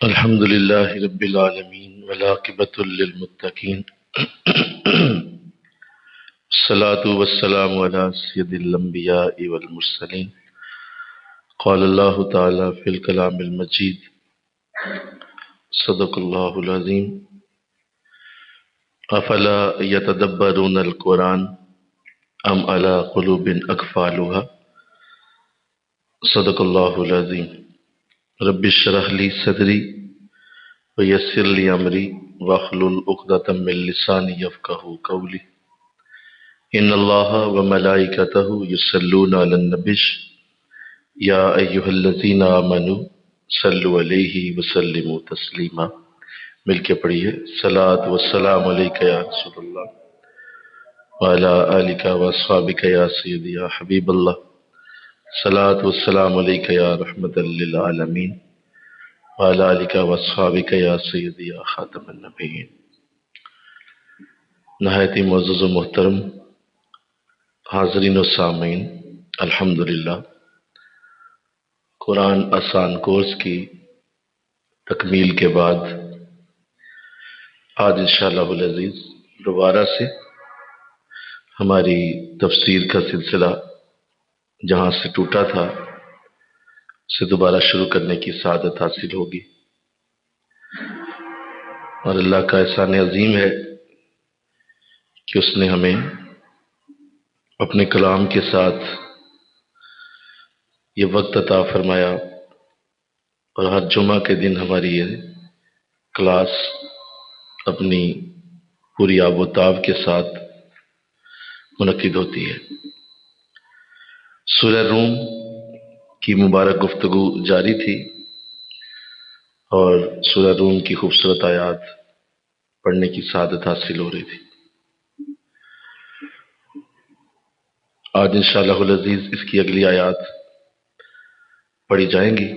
الحمد لله رب العالمين والعاقبة للمتقين الصلاة والسلام على سيد الأنبياء والمرسلين. قال الله تعالى في الكلام المجيد: صدق الله العظيم. أفلا يتدبرون القرآن أم على قلوب أقفالها. صدق الله العظيم. رب اشرح لي صدري ويسر لي أمري واحلل عقدة من لساني يفقهوا قولي. ان اللہ وملائکتہ یصلون علی النبی یا ایھا الذین آمنوا صلوا علیہ وسلموا تسلیما. مل کے پڑھیے: صلاۃ والسلام علیک یا رسول اللہ وعلی آلک واصحابک یا سیدی یا حبیب اللہ. صلاۃ والسلام علیک یا رحمۃ للعالمین وعلی آلک واصحابک یا سیدی یا خاتم النبیین. نہایت ہی معزز و محترم حاضرین و سامعین، الحمدللہ قرآن آسان کورس کی تکمیل کے بعد آج انشاءاللہ العزیز دوبارہ سے ہماری تفسیر کا سلسلہ جہاں سے ٹوٹا تھا اسے دوبارہ شروع کرنے کی سعادت حاصل ہوگی، اور اللہ کا احسان عظیم ہے کہ اس نے ہمیں اپنے کلام کے ساتھ یہ وقت عطا فرمایا، اور ہر جمعہ کے دن ہماری یہ کلاس اپنی پوری آب و تاب کے ساتھ منعقد ہوتی ہے. سورہ روم کی مبارک گفتگو جاری تھی اور سورہ روم کی خوبصورت آیات پڑھنے کی سعادت حاصل ہو رہی تھی. آج انشاءاللہ العزیز اس کی اگلی آیات پڑھی جائیں گی،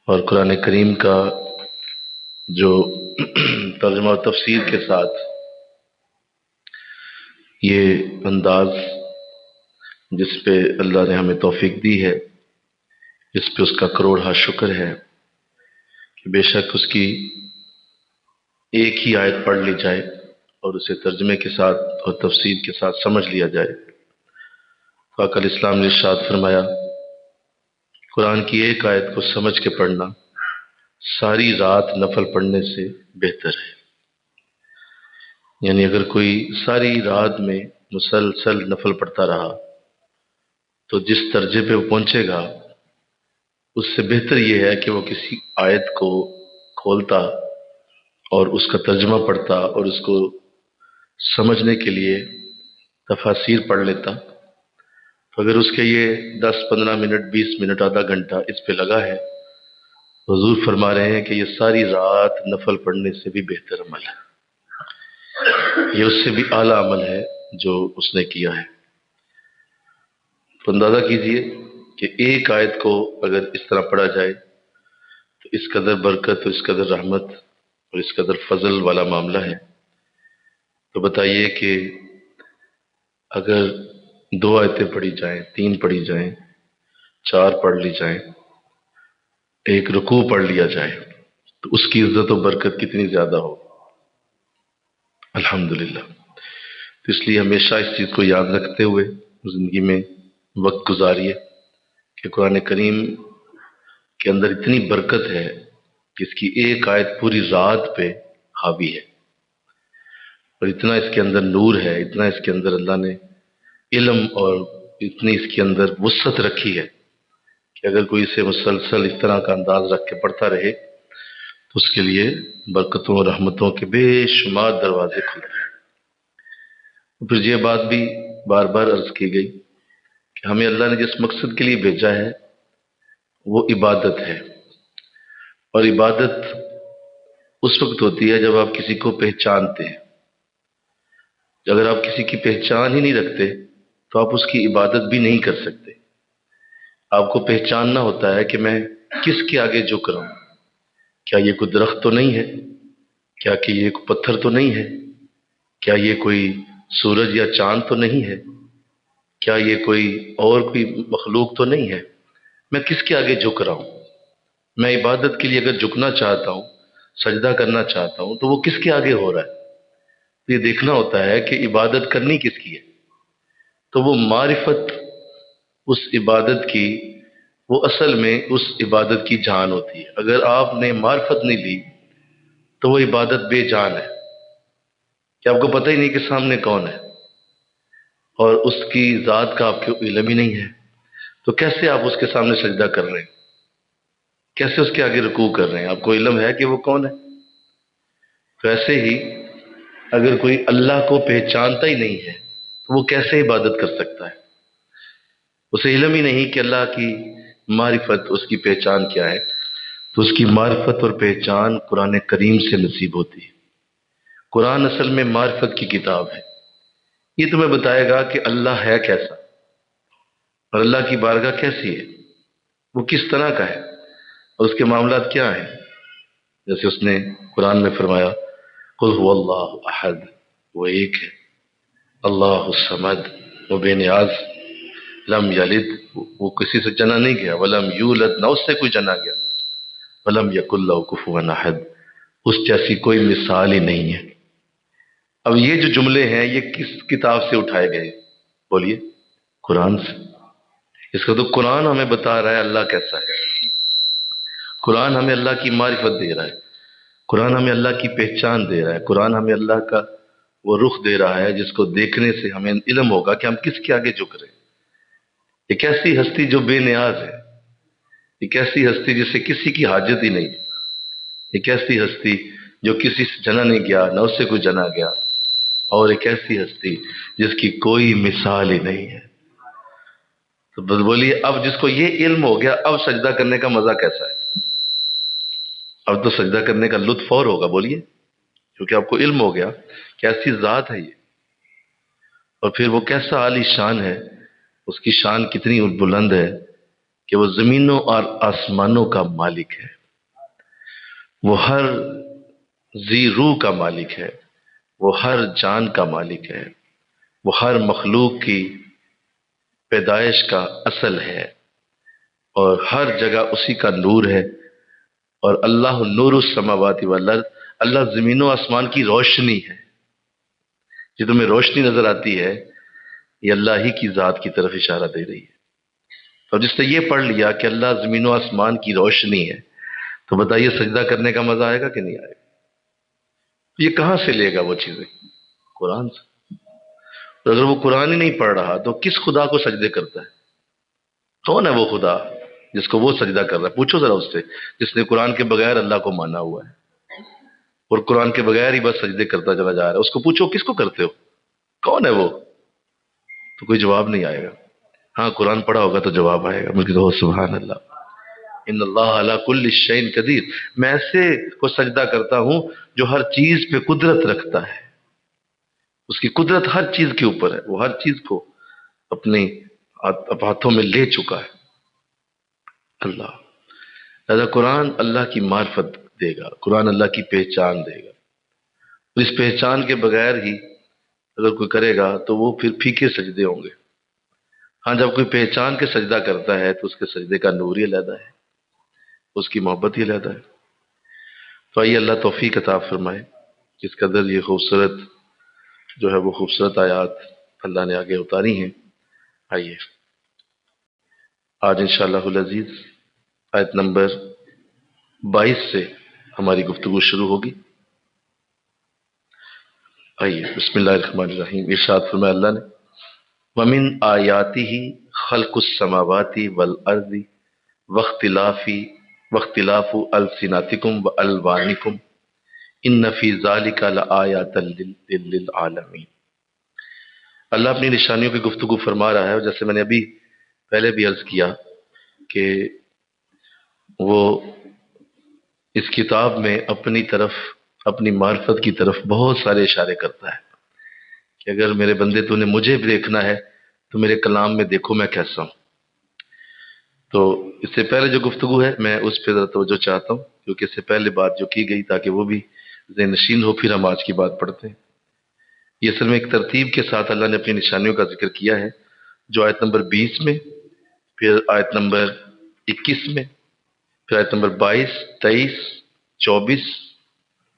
اور قرآن کریم کا جو ترجمہ و تفسیر کے ساتھ یہ انداز جس پہ اللہ نے ہمیں توفیق دی ہے، اس پہ اس کا کروڑہا شکر ہے کہ بے شک اس کی ایک ہی آیت پڑھ لی جائے اور اسے ترجمے کے ساتھ اور تفسیر کے ساتھ سمجھ لیا جائے. آقا الاسلام نے ارشاد فرمایا: قرآن کی ایک آیت کو سمجھ کے پڑھنا ساری رات نفل پڑھنے سے بہتر ہے. یعنی اگر کوئی ساری رات میں مسلسل نفل پڑھتا رہا تو جس درجے پہ وہ پہنچے گا اس سے بہتر یہ ہے کہ وہ کسی آیت کو کھولتا اور اس کا ترجمہ پڑھتا اور اس کو سمجھنے کے لیے تفاسیر پڑھ لیتا. تو اگر اس کے یہ 10-15 منٹ 20 منٹ آدھا گھنٹہ اس پہ لگا ہے، حضور فرما رہے ہیں کہ یہ ساری رات نفل پڑھنے سے بھی بہتر عمل ہے، یہ اس سے بھی اعلیٰ عمل ہے جو اس نے کیا ہے. تو اندازہ کیجئے کہ ایک آیت کو اگر اس طرح پڑھا جائے تو اس قدر برکت اور اس قدر رحمت اور اس قدر فضل والا معاملہ ہے. تو بتائیے کہ اگر 2 آیتیں پڑھی جائیں، 3 پڑھی جائیں، 4 پڑھ لی جائیں، ایک رکوع پڑھ لیا جائے تو اس کی عزت و برکت کتنی زیادہ ہو. الحمدللہ. تو اس لیے ہمیشہ اس چیز کو یاد رکھتے ہوئے زندگی میں وقت گزاریے کہ قرآن کریم کے اندر اتنی برکت ہے کہ اس کی ایک آیت پوری رات پہ حاوی ہے، اور اتنا اس کے اندر نور ہے، اتنا اس کے اندر اللہ نے علم اور اتنی اس کے اندر وسعت رکھی ہے کہ اگر کوئی اسے مسلسل اس طرح کا انداز رکھ کے پڑھتا رہے تو اس کے لیے برکتوں اور رحمتوں کے بے شمار دروازے کھلتے ہیں. پھر یہ بات بھی بار بار عرض کی گئی کہ ہمیں اللہ نے جس مقصد کے لیے بھیجا ہے وہ عبادت ہے، اور عبادت اس وقت ہوتی ہے جب آپ کسی کو پہچانتے ہیں. اگر آپ کسی کی پہچان ہی نہیں رکھتے تو آپ اس کی عبادت بھی نہیں کر سکتے. آپ کو پہچاننا ہوتا ہے کہ میں کس کے آگے جھک رہا ہوں. کیا یہ کوئی درخت تو نہیں ہے؟ کیا کہ یہ کوئی پتھر تو نہیں ہے؟ کیا یہ کوئی سورج یا چاند تو نہیں ہے؟ کیا یہ کوئی اور کوئی مخلوق تو نہیں ہے؟ میں کس کے آگے جھک رہا ہوں؟ میں عبادت کے لیے اگر جھکنا چاہتا ہوں، سجدہ کرنا چاہتا ہوں، تو وہ کس کے آگے ہو رہا ہے؟ یہ دیکھنا ہوتا ہے کہ عبادت کرنی کس کی ہے۔ تو وہ معرفت اس عبادت کی، وہ اصل میں اس عبادت کی جان ہوتی ہے۔ اگر آپ نے معرفت نہیں لی تو وہ عبادت بے جان ہے، کہ آپ کو پتہ ہی نہیں کہ سامنے کون ہے، اور اس کی ذات کا آپ کو علم ہی نہیں ہے، تو کیسے آپ اس کے سامنے سجدہ کر رہے ہیں؟ کیسے اس کے آگے رکوع کر رہے ہیں؟ آپ کو علم ہے کہ وہ کون ہے؟ تو ایسے ہی اگر کوئی اللہ کو پہچانتا ہی نہیں ہے تو وہ کیسے عبادت کر سکتا ہے؟ اسے علم ہی نہیں کہ اللہ کی معرفت، اس کی پہچان کیا ہے۔ تو اس کی معرفت اور پہچان قرآن کریم سے نصیب ہوتی ہے۔ قرآن اصل میں معرفت کی کتاب ہے۔ یہ تمہیں بتائے گا کہ اللہ ہے کیسا، اور اللہ کی بارگاہ کیسی ہے، وہ کس طرح کا ہے، اور اس کے معاملات کیا ہیں۔ جیسے اس نے قرآن میں فرمایا، قل هو اللہ احد، وہ ایک ہے، اللہ الصمد، وہ بے نیاز، لم یلد، وہ کسی سے جنا نہیں گیا، ولم یولد، نہ اس سے کوئی جنا گیا، ولم یکن لہ کفوا احد، اس جیسی کوئی مثال ہی نہیں ہے۔ اب یہ جو جملے ہیں یہ کس کتاب سے اٹھائے گئے؟ بولیے، قرآن سے۔ اس کا تو قرآن ہمیں بتا رہا ہے اللہ کیسا ہے۔ قرآن ہمیں اللہ کی معرفت دے رہا ہے، قرآن ہمیں اللہ کی پہچان دے رہا ہے، قرآن ہمیں اللہ کا وہ رخ دے رہا ہے جس کو دیکھنے سے ہمیں علم ہوگا کہ ہم کس کے آگے جھک رہے ہیں۔ ایک ایسی ہستی جو بے نیاز ہے، ایک ایسی ہستی جسے کسی کی حاجت ہی نہیں ہے، ایک ایسی ہستی جو کسی سے جنا نہیں گیا، نہ اس سے کوئی جنا گیا، اور ایک ایسی ہستی جس کی کوئی مثال ہی نہیں ہے۔ تو بس بولیے، اب جس کو یہ علم ہو گیا، اب سجدہ کرنے کا مزہ کیسا ہے؟ اب تو سجدہ کرنے کا لطف اور ہوگا، بولیے، کیونکہ آپ کو علم ہو گیا کہ ایسی ذات ہے یہ، اور پھر وہ کیسا عالی شان ہے، اس کی شان کتنی بلند ہے کہ وہ زمینوں اور آسمانوں کا مالک ہے، وہ ہر ذی روح کا مالک ہے، وہ ہر جان کا مالک ہے، وہ ہر مخلوق کی پیدائش کا اصل ہے، اور ہر جگہ اسی کا نور ہے۔ اور اللہ نور السماوات والارض، اللہ زمین و آسمان کی روشنی ہے۔ جو تمہیں روشنی نظر آتی ہے، یہ اللہ ہی کی ذات کی طرف اشارہ دے رہی ہے۔ اور جس نے یہ پڑھ لیا کہ اللہ زمین و آسمان کی روشنی ہے، تو بتائیے سجدہ کرنے کا مزہ آئے گا کہ نہیں آئے گا؟ یہ کہاں سے لے گا وہ چیزیں؟ قرآن سے۔ تو اگر وہ قرآن ہی نہیں پڑھ رہا تو کس خدا کو سجدے کرتا ہے؟ کون ہے وہ خدا جس کو وہ سجدہ کر رہا ہے؟ پوچھو ذرا اس سے، جس نے قرآن کے بغیر اللہ کو مانا ہوا ہے اور قرآن کے بغیر ہی بس سجدے کرتا چلا جا رہا ہے، اس کو پوچھو کس کو کرتے ہو، کون ہے وہ؟ تو کوئی جواب نہیں آئے گا۔ ہاں قرآن پڑھا ہوگا تو جواب آئے گا، مجھے تو سبحان اللہ، ان اللہ علی کل شیء قدیر، میں ایسے کو سجدہ کرتا ہوں جو ہر چیز پہ قدرت رکھتا ہے، اس کی قدرت ہر چیز کے اوپر ہے، وہ ہر چیز کو اپنے ہاتھوں میں لے چکا ہے اللہ۔ لہذا قرآن اللہ کی معرفت دے گا، قرآن اللہ کی پہچان دے گا، اور اس پہچان کے بغیر ہی اگر کوئی کرے گا تو وہ پھر پھیکے سجدے ہوں گے۔ ہاں جب کوئی پہچان کے سجدہ کرتا ہے تو اس کے سجدے کا نور ہی علیحدہ ہے، اس کی محبت ہی علیحدہ ہے۔ تو آئیے اللہ توفیق عطا فرمائے، جس قدر یہ خوبصورت جو ہے وہ خوبصورت آیات اللہ نے آگے اتاری ہیں۔ آئیے آج انشاءاللہ العزیز آیت نمبر 22 سے ہماری گفتگو شروع ہوگی۔ آئیے بسم اللہ الرحمن الرحیم۔ ارشاد فرمایا اللہ نے، وَمِنْ آیَاتِهِ خَلْقُ السَّمَاوَاتِ وَالْأَرْضِ وَاخْتِلَافُ أَلْسِنَتِكُمْ وَأَلْوَانِكُمْ إِنَّ فِي ذَلِكَ لَآیَاتًا لِلْعَالَمِینَ۔ اللہ اپنی نشانیوں کی گفتگو فرما رہا ہے، اور جیسے میں نے ابھی پہلے بھی عرض کیا کہ وہ اس کتاب میں اپنی طرف، اپنی معرفت کی طرف بہت سارے اشارے کرتا ہے کہ اگر میرے بندے تو نے مجھے بھی دیکھنا ہے تو میرے کلام میں دیکھو میں کیسا ہوں۔ تو اس سے پہلے جو گفتگو ہے میں اس پہ ذرا توجہ چاہتا ہوں، کیونکہ اس سے پہلے بات جو کی گئی تاکہ وہ بھی ذہن نشین ہو، پھر ہم آج کی بات پڑھتے ہیں۔ یہ اصل میں ایک ترتیب کے ساتھ اللہ نے اپنی نشانیوں کا ذکر کیا ہے، جو آیت نمبر 20 میں، پھر آیت نمبر 21 میں، پھر آیت نمبر 22، 23، 24،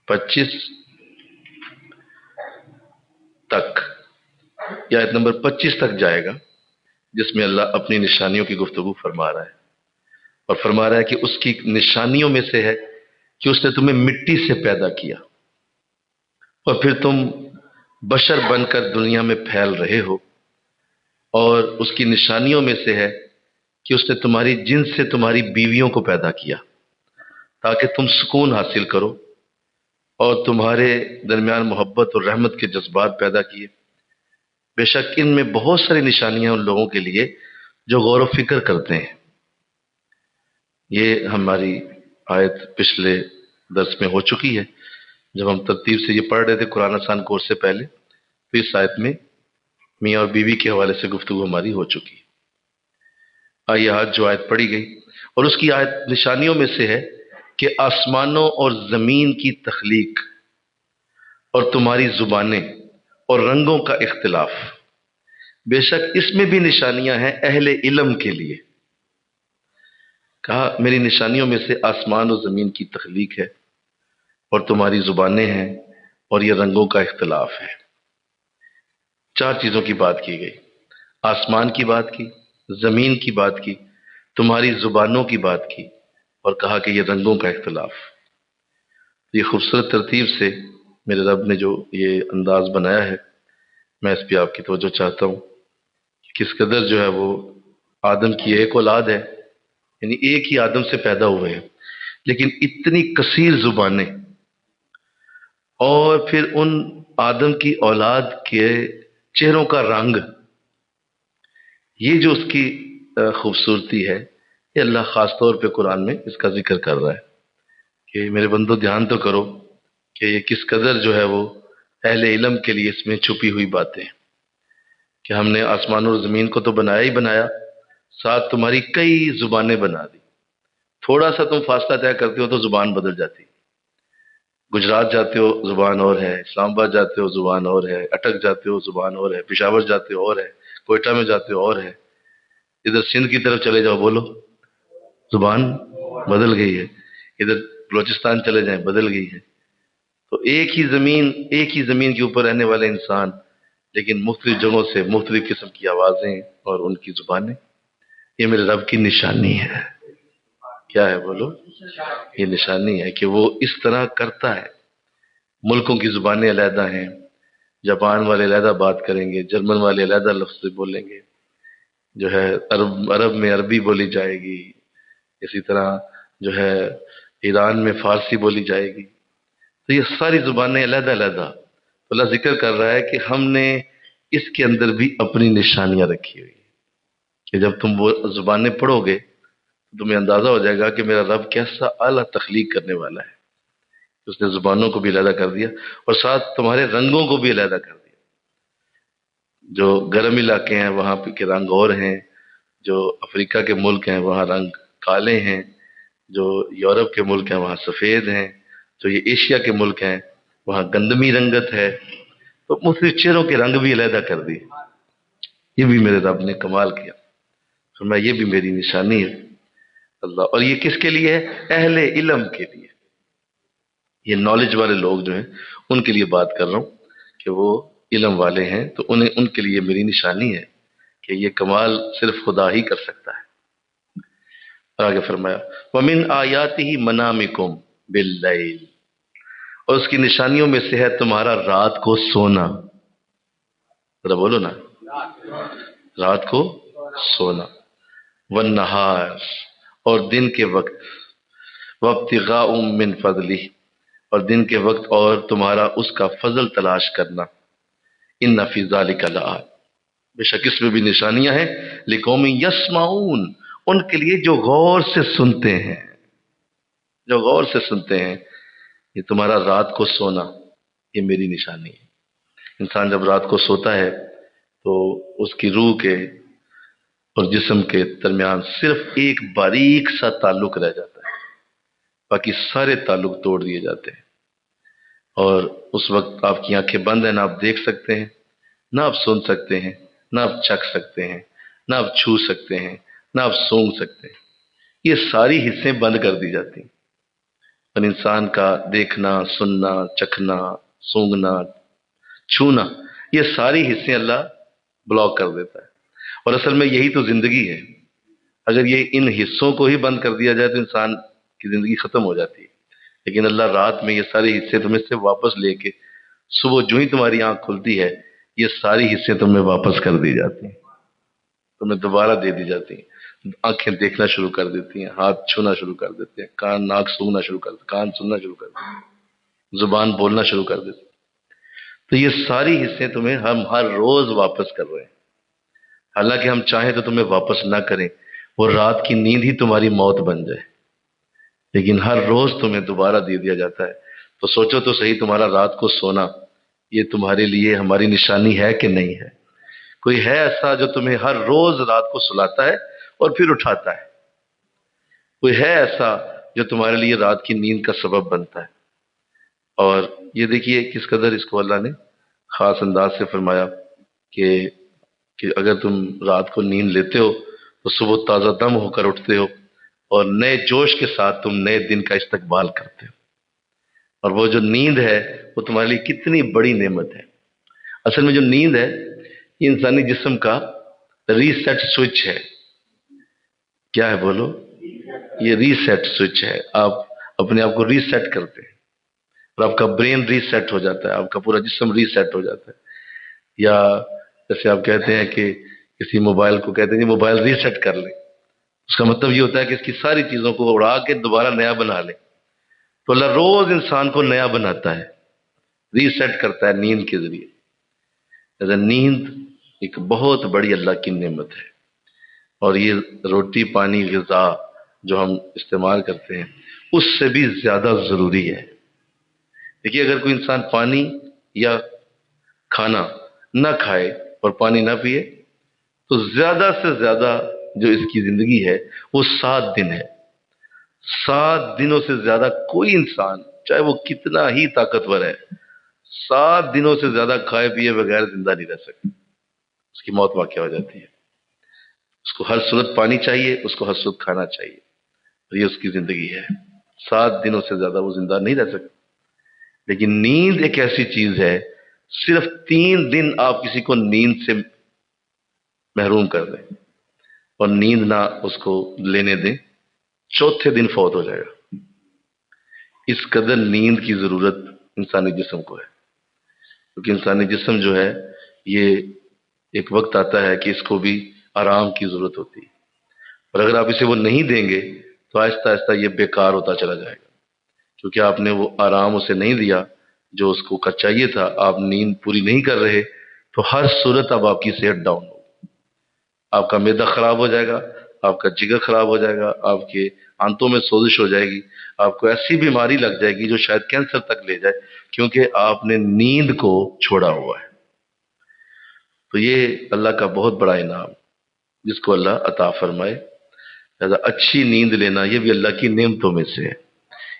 25 تک، یا آیت نمبر 25 تک جائے گا، جس میں اللہ اپنی نشانیوں کی گفتگو فرما رہا ہے، اور فرما رہا ہے کہ اس کی نشانیوں میں سے ہے کہ اس نے تمہیں مٹی سے پیدا کیا، اور پھر تم بشر بن کر دنیا میں پھیل رہے ہو، اور اس کی نشانیوں میں سے ہے کہ اس نے تمہاری جنس سے تمہاری بیویوں کو پیدا کیا تاکہ تم سکون حاصل کرو، اور تمہارے درمیان محبت اور رحمت کے جذبات پیدا کیے۔ بے شک ان میں بہت ساری نشانیاں ان لوگوں کے لیے جو غور و فکر کرتے ہیں۔ یہ ہماری آیت پچھلے درس میں ہو چکی ہے، جب ہم ترتیب سے یہ پڑھ رہے تھے قرآن آسان کورس سے پہلے، تو اس آیت میں میاں اور بیوی کے حوالے سے گفتگو ہماری ہو چکی ہے۔ آئیے آج جو آیت پڑھی گئی، اور اس کی آیت نشانیوں میں سے ہے کہ آسمانوں اور زمین کی تخلیق، اور تمہاری زبانیں اور رنگوں کا اختلاف۔ بے شک اس میں بھی نشانیاں ہیں اہل علم کے لیے۔ کہا میری نشانیوں میں سے آسمان و زمین کی تخلیق ہے، اور تمہاری زبانیں ہیں، اور یہ رنگوں کا اختلاف ہے۔ چار چیزوں کی بات کی گئی، آسمان کی بات کی، زمین کی بات کی، تمہاری زبانوں کی بات کی، اور کہا کہ یہ رنگوں کا اختلاف۔ یہ خوبصورت ترتیب سے میرے رب نے جو یہ انداز بنایا ہے، میں اس پہ آپ کی توجہ چاہتا ہوں کہ کس قدر جو ہے وہ آدم کی ایک اولاد ہے، یعنی ایک ہی آدم سے پیدا ہوئے ہیں، لیکن اتنی کثیر زبانیں، اور پھر ان آدم کی اولاد کے چہروں کا رنگ، یہ جو اس کی خوبصورتی ہے، یہ اللہ خاص طور پہ قرآن میں اس کا ذکر کر رہا ہے کہ میرے بندو دھیان تو کرو کہ یہ کس قدر جو ہے وہ اہل علم کے لیے اس میں چھپی ہوئی باتیں ہیں، کہ ہم نے آسمان اور زمین کو تو بنایا ہی بنایا، ساتھ تمہاری کئی زبانیں بنا دی۔ تھوڑا سا تم فاصلہ طے کرتے ہو تو زبان بدل جاتی، گجرات جاتے ہو زبان اور ہے، اسلام آباد جاتے ہو زبان اور ہے، اٹک جاتے ہو زبان اور ہے، پشاور جاتے ہو اور ہے، کوئٹہ میں جاتے ہو اور ہے، ادھر سندھ کی طرف چلے جاؤ بولو زبان بدل گئی ہے، ادھر بلوچستان چلے جائیں بدل گئی ہے۔ تو ایک ہی زمین کے اوپر رہنے والے انسان، لیکن مختلف جگہوں سے مختلف قسم کی آوازیں اور ان کی زبانیں، یہ میرے رب کی نشانی ہے۔ کیا ہے بولو؟ یہ نشانی ہے کہ وہ اس طرح کرتا ہے۔ ملکوں کی زبانیں علیحدہ ہیں، جاپان والے علیحدہ بات کریں گے، جرمن والے علیحدہ لفظ بولیں گے، جو ہے عرب میں عربی بولی جائے گی، اسی طرح جو ہے ایران میں فارسی بولی جائے گی۔ تو یہ ساری زبانیں علیحدہ علیحدہ، تو اللہ ذکر کر رہا ہے کہ ہم نے اس کے اندر بھی اپنی نشانیاں رکھی ہوئی ہیں، کہ جب تم وہ زبانیں پڑھو گے تو تمہیں اندازہ ہو جائے گا کہ میرا رب کیسا اعلیٰ تخلیق کرنے والا ہے۔ اس نے زبانوں کو بھی علیحدہ کر دیا، اور ساتھ تمہارے رنگوں کو بھی علیحدہ کر دیا۔ جو گرم علاقے ہیں وہاں کے رنگ اور ہیں، جو افریقہ کے ملک ہیں وہاں رنگ کالے ہیں، جو یورپ کے ملک ہیں وہاں سفید ہیں، جو یہ ایشیا کے ملک ہیں وہاں گندمی رنگت ہے۔ تو مختلف چہروں کے رنگ بھی علیحدہ کر دیے۔ یہ بھی میرے رب نے کمال کیا، فرمایا یہ بھی میری نشانی ہے اللہ۔ اور یہ کس کے لیے ہے؟ اہل علم کے لیے، یہ نالج والے لوگ جو ہیں ان کے لیے بات کر رہا ہوں کہ وہ علم والے ہیں، تو ان کے لیے میری نشانی ہے کہ یہ کمال صرف خدا ہی کر سکتا ہے۔ اور آگے فرمایا وَمِنْ آيَاتِهِ مَنَامِكُمْ بِاللَّيْلِ، اور اس کی نشانیوں میں سے ہے تمہارا رات کو سونا۔ ذرا بولو نا، رات کو سونا، وَالنَّهَارِ، اور دن کے وقت، وَابْتِغَاءٌ مِّن فَضْلِهِ، اور دن کے وقت اور تمہارا اس کا فضل تلاش کرنا۔ ان فی ذلک لآیات، بے شک اس میں بھی نشانیاں ہیں، لقوم یسمعون، ان کے لیے جو غور سے سنتے ہیں، جو غور سے سنتے ہیں۔ یہ تمہارا رات کو سونا، یہ میری نشانی ہے۔ انسان جب رات کو سوتا ہے تو اس کی روح کے اور جسم کے درمیان صرف ایک باریک سا تعلق رہ جاتا ہے، باقی سارے تعلق توڑ دیے جاتے ہیں، اور اس وقت آپ کی آنکھیں بند ہیں، نہ آپ دیکھ سکتے ہیں، نہ آپ سن سکتے ہیں، نہ آپ چکھ سکتے ہیں، نہ آپ چھو سکتے ہیں، نہ آپ سونگھ سکتے ہیں۔ یہ ساری حصیں بند کر دی جاتی ہیں، اور انسان کا دیکھنا، سننا، چکھنا، سونگھنا، چھونا، یہ ساری حصیں اللہ بلاک کر دیتا ہے۔ اور اصل میں یہی تو زندگی ہے۔ اگر یہ ان حصوں کو ہی بند کر دیا جائے تو انسان کی زندگی ختم ہو جاتی ہے، لیکن اللہ رات میں یہ سارے حصے تمہیں سے واپس لے کے صبح جو ہی تمہاری آنکھ کھلتی ہے یہ ساری حصے تمہیں واپس کر دی جاتی ہیں، تمہیں دوبارہ دے دی جاتی ہیں۔ آنکھیں دیکھنا شروع کر دیتی ہیں، ہاتھ چھونا شروع کر دیتے ہیں، کان ناک سونگنا شروع کر دیتے ہیں، کان سننا شروع کر دیتے ہیں، زبان بولنا شروع کر دیتے ہیں۔ تو یہ ساری حصے تمہیں ہم ہر روز واپس کر رہے ہیں، حالانکہ ہم چاہیں تو تمہیں واپس نہ کریں، وہ رات کی نیند ہی تمہاری موت بن جائے، لیکن ہر روز تمہیں دوبارہ دے دیا جاتا ہے۔ تو سوچو تو صحیح، تمہارا رات کو سونا یہ تمہارے لیے ہماری نشانی ہے کہ نہیں ہے؟ کوئی ہے ایسا جو تمہیں ہر روز رات کو سلاتا ہے اور پھر اٹھاتا ہے؟ کوئی ہے ایسا جو تمہارے لیے رات کی نیند کا سبب بنتا ہے؟ اور یہ دیکھیے کس قدر اس کو اللہ نے خاص انداز سے فرمایا کہ اگر تم رات کو نیند لیتے ہو تو صبح تازہ دم ہو کر اٹھتے ہو اور نئے جوش کے ساتھ تم نئے دن کا استقبال کرتے ہو۔ اور وہ جو نیند ہے وہ تمہارے لیے کتنی بڑی نعمت ہے۔ اصل میں جو نیند ہے یہ انسانی جسم کا ریسیٹ سوئچ ہے۔ کیا ہے بولو؟ یہ ریسیٹ سوئچ ہے، آپ اپنے آپ کو ریسیٹ کرتے ہیں اور آپ کا برین ریسیٹ ہو جاتا ہے، آپ کا پورا جسم ریسیٹ ہو جاتا ہے۔ یا جیسے آپ کہتے ہیں کہ کسی موبائل کو کہتے ہیں کہ موبائل ریسیٹ کر لیں، اس کا مطلب یہ ہوتا ہے کہ اس کی ساری چیزوں کو اڑا کے دوبارہ نیا بنا لیں۔ تو اللہ روز انسان کو نیا بناتا ہے، ریسیٹ کرتا ہے نیند کے ذریعے۔ نیند ایک بہت بڑی اللہ کی نعمت ہے، اور یہ روٹی پانی غذا جو ہم استعمال کرتے ہیں اس سے بھی زیادہ ضروری ہے۔ دیکھیے اگر کوئی انسان پانی یا کھانا نہ کھائے اور پانی نہ پیے تو زیادہ سے زیادہ جو اس کی زندگی ہے وہ 7 دن ہے۔ 7 دنوں سے زیادہ کوئی انسان چاہے وہ کتنا ہی طاقتور ہے 7 دنوں سے زیادہ کھائے پیے بغیر زندہ نہیں رہ سکتا، اس کی موت واقع ہو جاتی ہے۔ اس کو ہر صورت پانی چاہیے، اس کو ہر صورت کھانا چاہیے، اور یہ اس کی زندگی ہے۔ 7 دنوں سے زیادہ وہ زندہ نہیں رہ سکتا۔ لیکن نیند ایک ایسی چیز ہے، صرف 3 دن آپ کسی کو نیند سے محروم کر دیں اور نیند نہ اس کو لینے دیں، چوتھے دن فوت ہو جائے گا۔ اس قدر نیند کی ضرورت انسانی جسم کو ہے، کیونکہ انسانی جسم جو ہے یہ ایک وقت آتا ہے کہ اس کو بھی آرام کی ضرورت ہوتی ہے، اور اگر آپ اسے وہ نہیں دیں گے تو آہستہ آہستہ یہ بیکار ہوتا چلا جائے گا، کیونکہ آپ نے وہ آرام اسے نہیں دیا جو اس کو چاہیے تھا۔ آپ نیند پوری نہیں کر رہے تو ہر صورت اب آپ کی صحت ڈاؤن ہوگی، آپ کا معدہ خراب ہو جائے گا، آپ کا جگر خراب ہو جائے گا، آپ کے آنتوں میں سوزش ہو جائے گی، آپ کو ایسی بیماری لگ جائے گی جو شاید کینسر تک لے جائے، کیونکہ آپ نے نیند کو چھوڑا ہوا ہے۔ تو یہ اللہ کا بہت بڑا انعام جس کو اللہ عطا فرمائے۔ لہذا اچھی نیند لینا یہ بھی اللہ کی نعمتوں میں سے ہے۔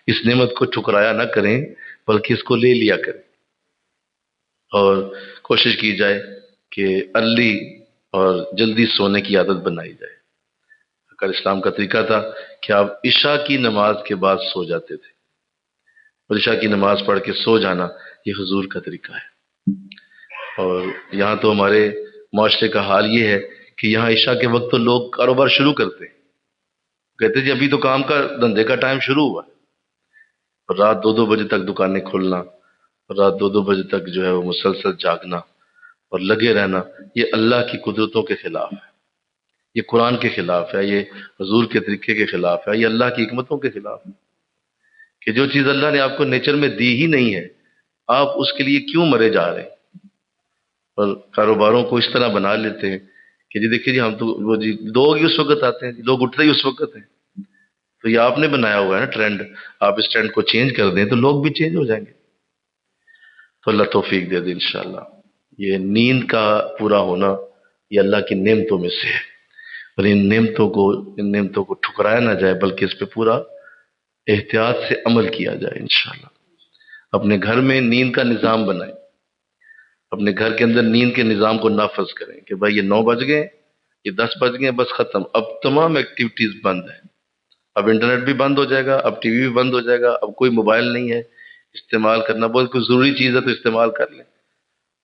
اس نعمت کو ٹھکرایا نہ کریں بلکہ اس کو لے لیا کریں، اور کوشش کی جائے کہ ارلی اور جلدی سونے کی عادت بنائی جائے۔ اگر اسلام کا طریقہ تھا کہ آپ عشاء کی نماز کے بعد سو جاتے تھے، اور عشاء کی نماز پڑھ کے سو جانا یہ حضور کا طریقہ ہے۔ اور یہاں تو ہمارے معاشرے کا حال یہ ہے کہ یہاں عشاء کے وقت تو لوگ کاروبار شروع کرتے ہیں، کہتے جی ابھی تو کام کا دھندے کا ٹائم شروع ہوا، اور رات 2 بجے تک دکانیں کھولنا، اور رات 2 بجے تک جو ہے وہ مسلسل جاگنا اور لگے رہنا، یہ اللہ کی قدرتوں کے خلاف ہے، یہ قرآن کے خلاف ہے، یہ حضور کے طریقے کے خلاف ہے، یہ اللہ کی حکمتوں کے خلاف ہے کہ جو چیز اللہ نے آپ کو نیچر میں دی ہی نہیں ہے آپ اس کے لیے کیوں مرے جا رہے ہیں۔ اور کاروباروں کو اس طرح بنا لیتے ہیں کہ جی دیکھیے جی ہم تو وہ جی لوگ ہی اس وقت آتے ہیں، لوگ اٹھتے ہی اس وقت ہیں، تو یہ آپ نے بنایا ہوا ہے نا ٹرینڈ، آپ اس ٹرینڈ کو چینج کر دیں تو لوگ بھی چینج ہو جائیں گے۔ تو اللہ توفیق دے دے انشاءاللہ۔ یہ نیند کا پورا ہونا یہ اللہ کی نعمتوں میں سے ہے، اور ان نعمتوں کو ٹھکرایا نہ جائے بلکہ اس پہ پورا احتیاط سے عمل کیا جائے انشاءاللہ۔ اپنے گھر میں نیند کا نظام بنائیں، اپنے گھر کے اندر نیند کے نظام کو نافذ کریں کہ بھائی یہ 9 بج گئے، یہ 10 بج گئے، بس ختم، اب تمام ایکٹیویٹیز بند ہیں، اب انٹرنیٹ بھی بند ہو جائے گا، اب ٹی وی بھی بند ہو جائے گا، اب کوئی موبائل نہیں ہے استعمال کرنا، بہت کوئی ضروری چیز ہے تو استعمال کر لیں،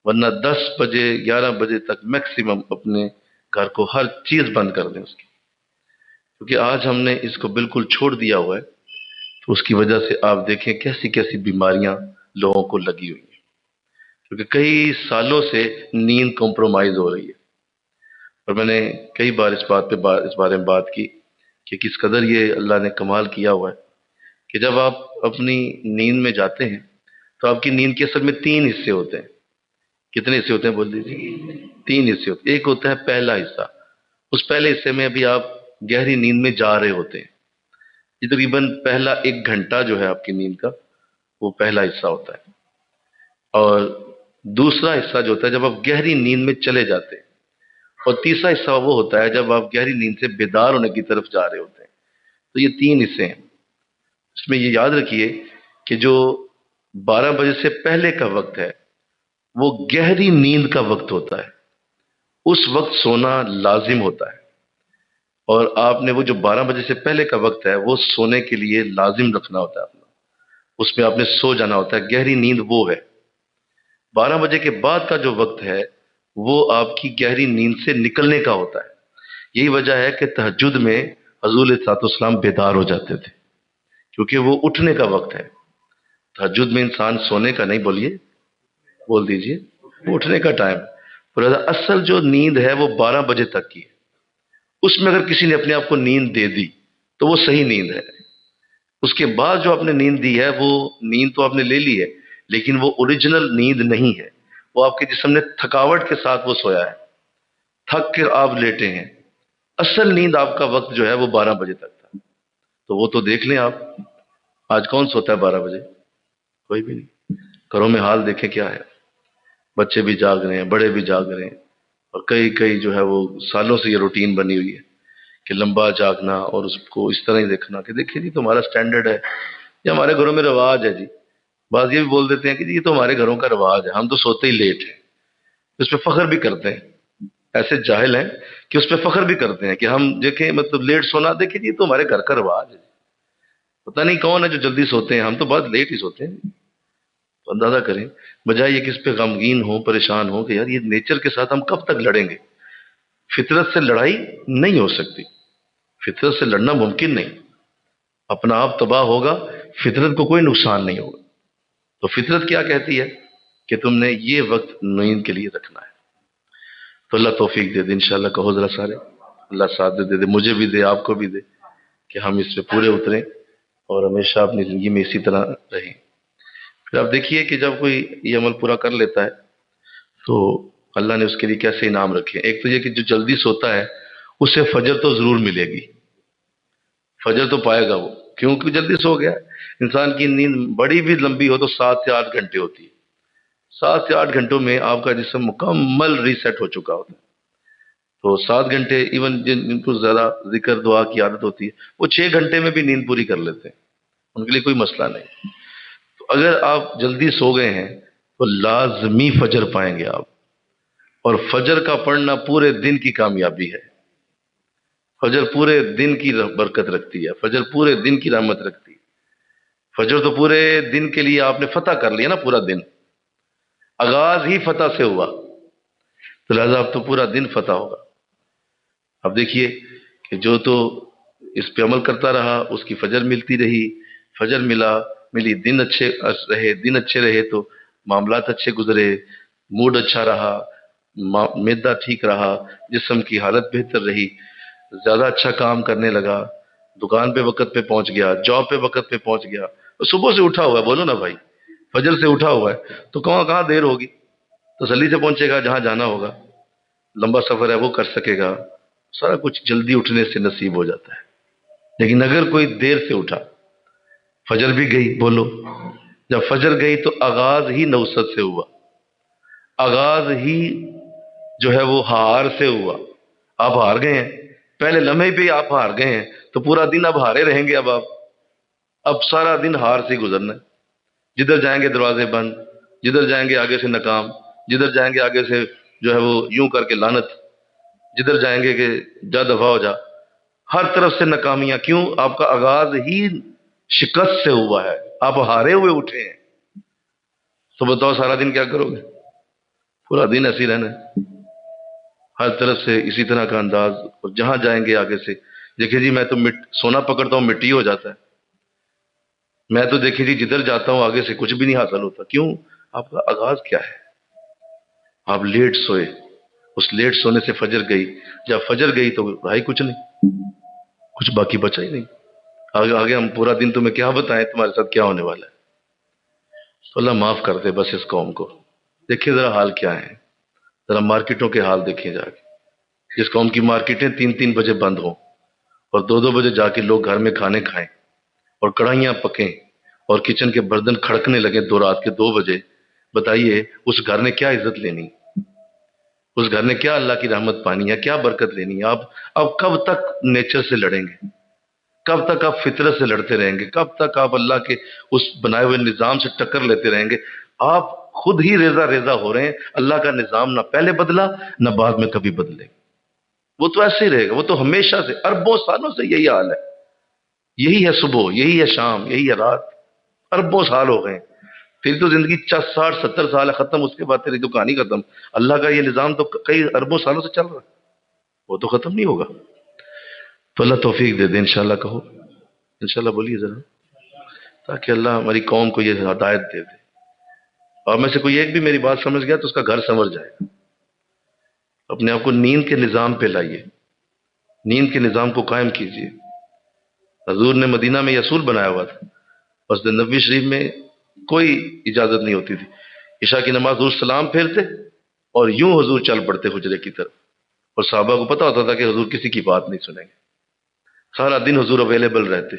ورنہ 10 بجے 11 بجے تک میکسیمم اپنے گھر کو ہر چیز بند کر دیں اس کی، کیونکہ آج ہم نے اس کو بالکل چھوڑ دیا ہوا ہے، تو اس کی وجہ سے آپ دیکھیں کیسی کیسی بیماریاں لوگوں کو لگی ہوئی ہیں، کیونکہ کئی سالوں سے نیند کمپرومائز ہو رہی ہے۔ اور میں نے کئی بار اس بارے میں بات کی کہ کس قدر یہ اللہ نے کمال کیا ہوا ہے کہ جب آپ اپنی نیند میں جاتے ہیں تو آپ کی نیند کے اصل میں 3 حصے ہوتے ہیں۔ کتنے حصے ہوتے ہیں بول دیجیے؟ 3 حصے ہوتے ہیں۔ ایک ہوتا ہے پہلا حصہ، اس پہلے حصے میں ابھی آپ گہری نیند میں جا رہے ہوتے ہیں، یہ تقریباً پہلا 1 گھنٹہ جو ہے آپ کی نیند کا، وہ پہلا حصہ ہوتا ہے۔ اور دوسرا حصہ جو ہوتا ہے جب آپ گہری نیند میں چلے جاتے ہیں، اور تیسرا حصہ وہ ہوتا ہے جب آپ گہری نیند سے بیدار ہونے کی طرف جا رہے ہوتے ہیں۔ تو یہ 3 حصے ہیں۔ اس میں یہ یاد رکھیے کہ جو 12 بجے سے پہلے کا وقت ہے وہ گہری نیند کا وقت ہوتا ہے، اس وقت سونا لازم ہوتا ہے، اور آپ نے وہ جو 12 بجے سے پہلے کا وقت ہے وہ سونے کے لیے لازم رکھنا ہوتا ہے اپنا، اس میں آپ نے سو جانا ہوتا ہے، گہری نیند وہ ہے۔ 12 بجے کے بعد کا جو وقت ہے وہ آپ کی گہری نیند سے نکلنے کا ہوتا ہے۔ یہی وجہ ہے کہ تہجد میں حضور علیہ الصلوۃ والسلام بیدار ہو جاتے تھے، کیونکہ وہ اٹھنے کا وقت ہے۔ تہجد میں انسان سونے کا نہیں، بولیے، بول دیجئے، وہ اٹھنے کا ٹائم۔ لہذا اصل جو نیند ہے وہ 12 بجے تک کی ہے، اس میں اگر کسی نے اپنے آپ کو نیند دے دی تو وہ صحیح نیند ہے۔ اس کے بعد جو آپ نے نیند دی ہے وہ نیند تو آپ نے لے لی ہے، لیکن وہ اوریجنل نیند نہیں ہے، وہ آپ کے جسم نے تھکاوٹ کے ساتھ وہ سویا ہے، تھک کر آپ لیٹے ہیں۔ اصل نیند آپ کا وقت جو ہے وہ 12 بجے تک تھا، تو وہ تو دیکھ لیں آپ۔ آج کون سوتا ہے 12 بجے؟ کوئی بھی نہیں۔ گھروں میں حال دیکھیں کیا ہے، بچے بھی جاگ رہے ہیں، بڑے بھی جاگ رہے ہیں، اور کئی کئی جو ہے وہ سالوں سے یہ روٹین بنی ہوئی ہے کہ لمبا جاگنا اور اس کو اس طرح ہی دیکھنا کہ دیکھیں جی تو ہمارا سٹینڈرڈ ہے، یہ ہمارے گھروں میں رواج ہے جی۔ بعض یہ بھی بول دیتے ہیں کہ جی یہ تو ہمارے گھروں کا رواج ہے، ہم تو سوتے ہی لیٹ ہیں، اس پہ فخر بھی کرتے ہیں۔ ایسے جاہل ہیں کہ اس پہ فخر بھی کرتے ہیں کہ ہم دیکھیں مطلب لیٹ سونا، دیکھیں جی یہ تو ہمارے گھر کا رواج ہے۔ پتہ نہیں کون ہے جو جلدی سوتے ہیں، ہم تو بہت لیٹ ہی سوتے ہیں۔ تو اندازہ کریں، بجائے یہ کہ اس پہ غمگین ہوں، پریشان ہوں کہ یار یہ نیچر کے ساتھ ہم کب تک لڑیں گے۔ فطرت سے لڑائی نہیں ہو سکتی، فطرت سے لڑنا ممکن نہیں، اپنا آپ تباہ ہوگا، فطرت کو کوئی نقصان نہیں ہوگا۔ تو فطرت کیا کہتی ہے کہ تم نے یہ وقت نیند کے لیے رکھنا ہے۔ تو اللہ توفیق دے دے، انشاءاللہ کہو ذرا سارے، اللہ ساتھ دے دے، مجھے بھی دے، آپ کو بھی دے، کہ ہم اس پہ پورے اتریں اور ہمیشہ اپنی زندگی میں اسی طرح رہیں۔ پھر آپ دیکھیے کہ جب کوئی یہ عمل پورا کر لیتا ہے تو اللہ نے اس کے لیے کیسے انعام رکھے۔ ایک تو یہ کہ جو جلدی سوتا ہے اسے فجر تو ضرور ملے گی، فجر تو پائے گا وہ، کیونکہ جلدی سو گیا۔ انسان کی نیند بڑی بھی لمبی ہو تو 7 سے 8 گھنٹے ہوتی ہے، 7 سے 8 گھنٹوں میں آپ کا جسم مکمل ریسیٹ ہو چکا ہوتا ہے۔ تو 7 گھنٹے، ایون جن کو زیادہ ذکر دعا کی عادت ہوتی ہے وہ 6 گھنٹے میں بھی نیند پوری کر لیتے ہیں، ان کے لیے کوئی مسئلہ نہیں۔ تو اگر آپ جلدی سو گئے ہیں تو لازمی فجر پائیں گے آپ، اور فجر کا پڑھنا پورے دن کی کامیابی ہے۔ فجر پورے دن کی برکت رکھتی ہے، فجر پورے دن کی رحمت رکھتی ہے۔ فجر تو پورے دن کے لیے آپ نے فتح کر لیا نا، پورا دن آغاز ہی فتح سے ہوا، تو لہذا اب تو پورا دن فتح ہوگا۔ اب دیکھیے کہ جو تو اس پہ عمل کرتا رہا اس کی فجر ملتی رہی، فجر ملی، دن اچھے رہے تو معاملات اچھے گزرے، موڈ اچھا رہا، معدہ ٹھیک رہا، جسم کی حالت بہتر رہی، زیادہ اچھا کام کرنے لگا، دکان پہ وقت پہ پہنچ گیا، جاب پہ وقت پہ پہنچ گیا۔ صبح سے اٹھا ہوا ہے، بولو نا بھائی، فجر سے اٹھا ہوا ہے تو کہاں کہاں دیر ہوگی، تسلی سے پہنچے گا جہاں جانا ہوگا، لمبا سفر ہے وہ کر سکے گا، سارا کچھ جلدی اٹھنے سے نصیب ہو جاتا ہے۔ لیکن اگر کوئی دیر سے اٹھا، فجر بھی گئی، بولو، جب فجر گئی تو آغاز ہی نوست سے ہوا، آغاز ہی جو ہے وہ ہار سے ہوا۔ آپ ہار گئے ہیں، پہلے لمحے پہ آپ ہار گئے ہیں تو پورا دن اب ہارے رہیں گے۔ اب سارا دن ہار سے گزرنا ہے، جدھر جائیں گے دروازے بند، جدھر جائیں گے آگے سے ناکام، جدھر جائیں گے آگے سے جو ہے وہ یوں کر کے لعنت، جدھر جائیں گے کہ جا دفع ہو جا۔ ہر طرف سے ناکامیاں، کیوں؟ آپ کا آغاز ہی شکست سے ہوا ہے، آپ ہارے ہوئے اٹھے ہیں۔ تو بتاؤ سارا دن کیا کرو گے؟ پورا دن ایسے ہی رہنا ہے، ہر طرف سے اسی طرح کا انداز، اور جہاں جائیں گے آگے سے دیکھیں جی میں تو سونا پکڑتا ہوں مٹی ہو جاتا ہے، میں تو دیکھیں جی جدھر جاتا ہوں آگے سے کچھ بھی نہیں حاصل ہوتا، کیوں؟ آپ کا آغاز کیا ہے؟ آپ لیٹ سوئے، اس لیٹ سونے سے فجر گئی، جب فجر گئی تو بھائی کچھ نہیں، کچھ باقی بچا ہی نہیں۔ آگے آگے ہم پورا دن تمہیں کیا بتائیں تمہارے ساتھ کیا ہونے والا ہے؟ تو اللہ معاف کر دے بس اس قوم کو۔ دیکھیں ذرا حال کیا ہے، ذرا مارکیٹوں کے حال دیکھیں جا کے، جس قوم کی مارکیٹیں 3 3 بجے بند ہوں اور 2 2 بجے جا کے لوگ گھر میں کھانے کھائیں اور کڑھائیاں پکیں اور کچن کے برتن کھڑکنے لگے رات کے 2 بجے، بتائیے اس گھر نے کیا عزت لینی؟ اس گھر نے کیا اللہ کی رحمت پانی ہے، کیا برکت لینی ہے؟ آپ کب تک نیچر سے لڑیں گے؟ کب تک آپ فطرت سے لڑتے رہیں گے؟ کب تک آپ اللہ کے اس بنائے ہوئے نظام سے ٹکر لیتے رہیں گے؟ آپ خود ہی ریزہ ریزہ ہو رہے ہیں، اللہ کا نظام نہ پہلے بدلا نہ بعد میں کبھی بدلے، وہ تو ایسے ہی رہے گا، وہ تو ہمیشہ سے اربوں سالوں سے یہی حال ہے، یہی ہے صبح، یہی ہے شام، یہی ہے رات، اربوں سال ہو گئے۔ تیری تو زندگی 60 70 سال ہے، ختم، اس کے بعد تیری تو کہانی ختم۔ اللہ کا یہ نظام تو کئی اربوں سالوں سے چل رہا ہے، وہ تو ختم نہیں ہوگا۔ تو اللہ توفیق دے دے، انشاءاللہ کہو، انشاءاللہ بولیے ذرا، تاکہ اللہ ہماری قوم کو یہ ہدایت دے دے، اور میں سے کوئی ایک بھی میری بات سمجھ گیا تو اس کا گھر سنور جائے گا۔ اپنے آپ کو نیند کے نظام پہ لائیے، نیند کے نظام کو قائم کیجیے۔ حضور نے مدینہ میں یہ اصول بنایا ہوا تھا، مسجد نبوی شریف میں کوئی اجازت نہیں ہوتی تھی، عشاء کی نماز حضور سلام پھیرتے اور یوں حضور چل پڑتے حجرے کی طرف، اور صحابہ کو پتا ہوتا تھا کہ حضور کسی کی بات نہیں سنیں گے، سارا دن حضور اویلیبل رہتے،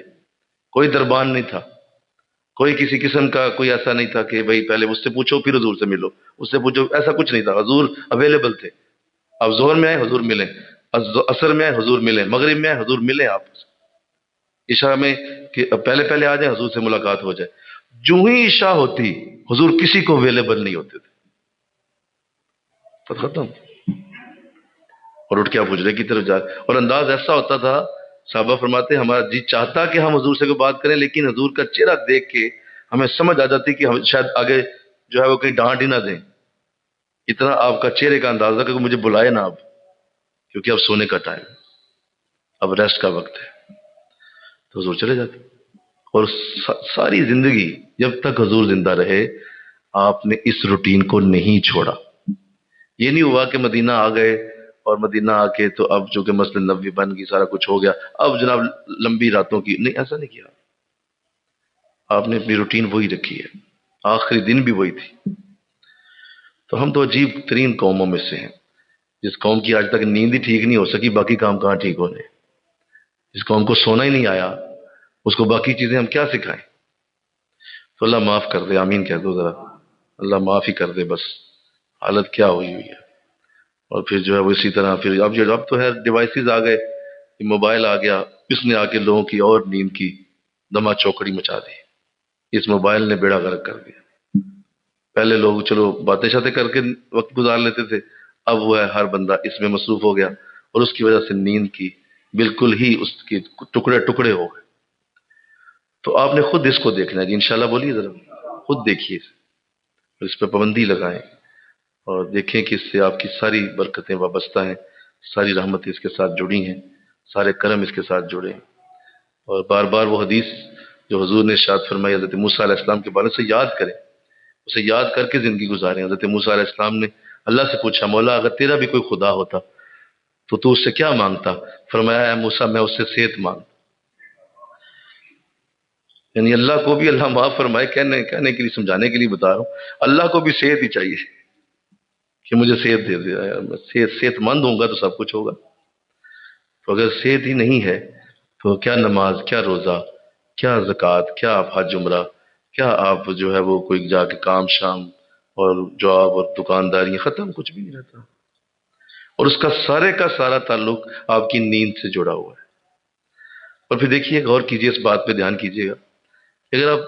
کوئی دربان نہیں تھا، کوئی کسی قسم کا کوئی ایسا نہیں تھا کہ بھئی پہلے اس سے پوچھو پھر حضور سے ملو، اس سے پوچھو، ایسا کچھ نہیں تھا، حضور اویلیبل تھے۔ آپ ظہر میں آئے حضور ملیں، عصر میں آئے حضور ملیں، مغرب میں آئے حضور ملیں، آپ عشاء میں کہ پہلے پہلے آ جائیں حضور سے ملاقات ہو جائے۔ جو ہی عشاء ہوتی حضور کسی کو اویلیبل نہیں ہوتے تھے، تو ختم، اور اٹھ کے آپ حجرے کی طرف جا، اور انداز ایسا ہوتا تھا، صحابہ فرماتے ہمارا جی چاہتا کہ ہم حضور سے کوئی بات کریں، لیکن حضور کا چہرہ دیکھ کے ہمیں سمجھ آ جاتی کہ ہم شاید آگے جو ہے وہ کہیں ڈانٹ ہی نہ دیں، اتنا آپ کا چہرے کا اندازہ کہ مجھے بلائے نہ اب، کیونکہ اب سونے کا ٹائم، اب ریسٹ کا وقت ہے، تو حضور چلے جاتے۔ اور ساری زندگی جب تک حضور زندہ رہے آپ نے اس روٹین کو نہیں چھوڑا۔ یہ نہیں ہوا کہ مدینہ آ گئے اور مدینہ آ کے تو اب جو کہ مسجد نبوی بن گئی، سارا کچھ ہو گیا، اب جناب لمبی راتوں کی نہیں، ایسا نہیں کیا، آپ نے اپنی روٹین وہی رکھی ہے، آخری دن بھی وہی تھی۔ تو ہم تو عجیب ترین قوموں میں سے ہیں، جس قوم کی آج تک نیند ہی ٹھیک نہیں ہو سکی، باقی کام کہاں ٹھیک ہونے؟ جس قوم کو سونا ہی نہیں آیا اس کو باقی چیزیں ہم کیا سکھائیں؟ تو اللہ معاف کر دے، آمین کہہ دو ذرا، اللہ معاف ہی کر دے بس، حالت کیا ہوئی ہوئی ہے۔ اور پھر جو ہے وہ اسی طرح پھر اب تو ہے ڈیوائسز آ گئے، موبائل آ گیا، اس نے آ کے لوگوں کی اور نیند کی دما چوکڑی مچا دی، اس موبائل نے بیڑا غرق کر دیا۔ پہلے لوگ چلو باتیں شاتیں کر کے وقت گزار لیتے تھے، اب وہ ہے ہر بندہ اس میں مصروف ہو گیا، اور اس کی وجہ سے نیند کی بالکل ہی اس کے ٹکڑے ٹکڑے ہو گئے۔ تو آپ نے خود اس کو دیکھنا ہے جی، انشاءاللہ بولیے ذرا، خود دیکھیے، اس پہ پابندی لگائیں اور دیکھیں کہ اس سے آپ کی ساری برکتیں وابستہ ہیں، ساری رحمتیں اس کے ساتھ جڑی ہیں، سارے کرم اس کے ساتھ جڑے ہیں۔ اور بار بار وہ حدیث جو حضور نے ارشاد فرمائی حضرت موسیٰ علیہ السلام کے بارے سے یاد کریں، اسے یاد کر کے زندگی گزاریں۔ حضرت موسیٰ علیہ السلام نے اللہ سے پوچھا، مولا اگر تیرا بھی کوئی خدا ہوتا تو اس سے کیا مانگتا؟ فرمایا اے موسیٰ میں اس سے صحت مانگتا، یعنی اللہ کو بھی اللہ معاف فرمائے، کہنے کے لیے، سمجھانے کے لیے بتا رہا ہوں، اللہ کو بھی صحت ہی چاہیے کہ مجھے صحت دے دیا، میں صحت مند ہوں گا تو سب کچھ ہوگا۔ تو اگر صحت ہی نہیں ہے تو کیا نماز، کیا روزہ، کیا زکوٰۃ، کیا آپ حج عمرہ، کیا آپ جو ہے وہ کوئی جا کے کام شام اور جاب اور دکانداری، ختم، کچھ بھی نہیں رہتا، اور اس کا سارے کا سارا تعلق آپ کی نیند سے جڑا ہوا ہے۔ اور پھر دیکھیے، غور کیجیے، اس بات پہ دھیان کیجیے گا، اگر آپ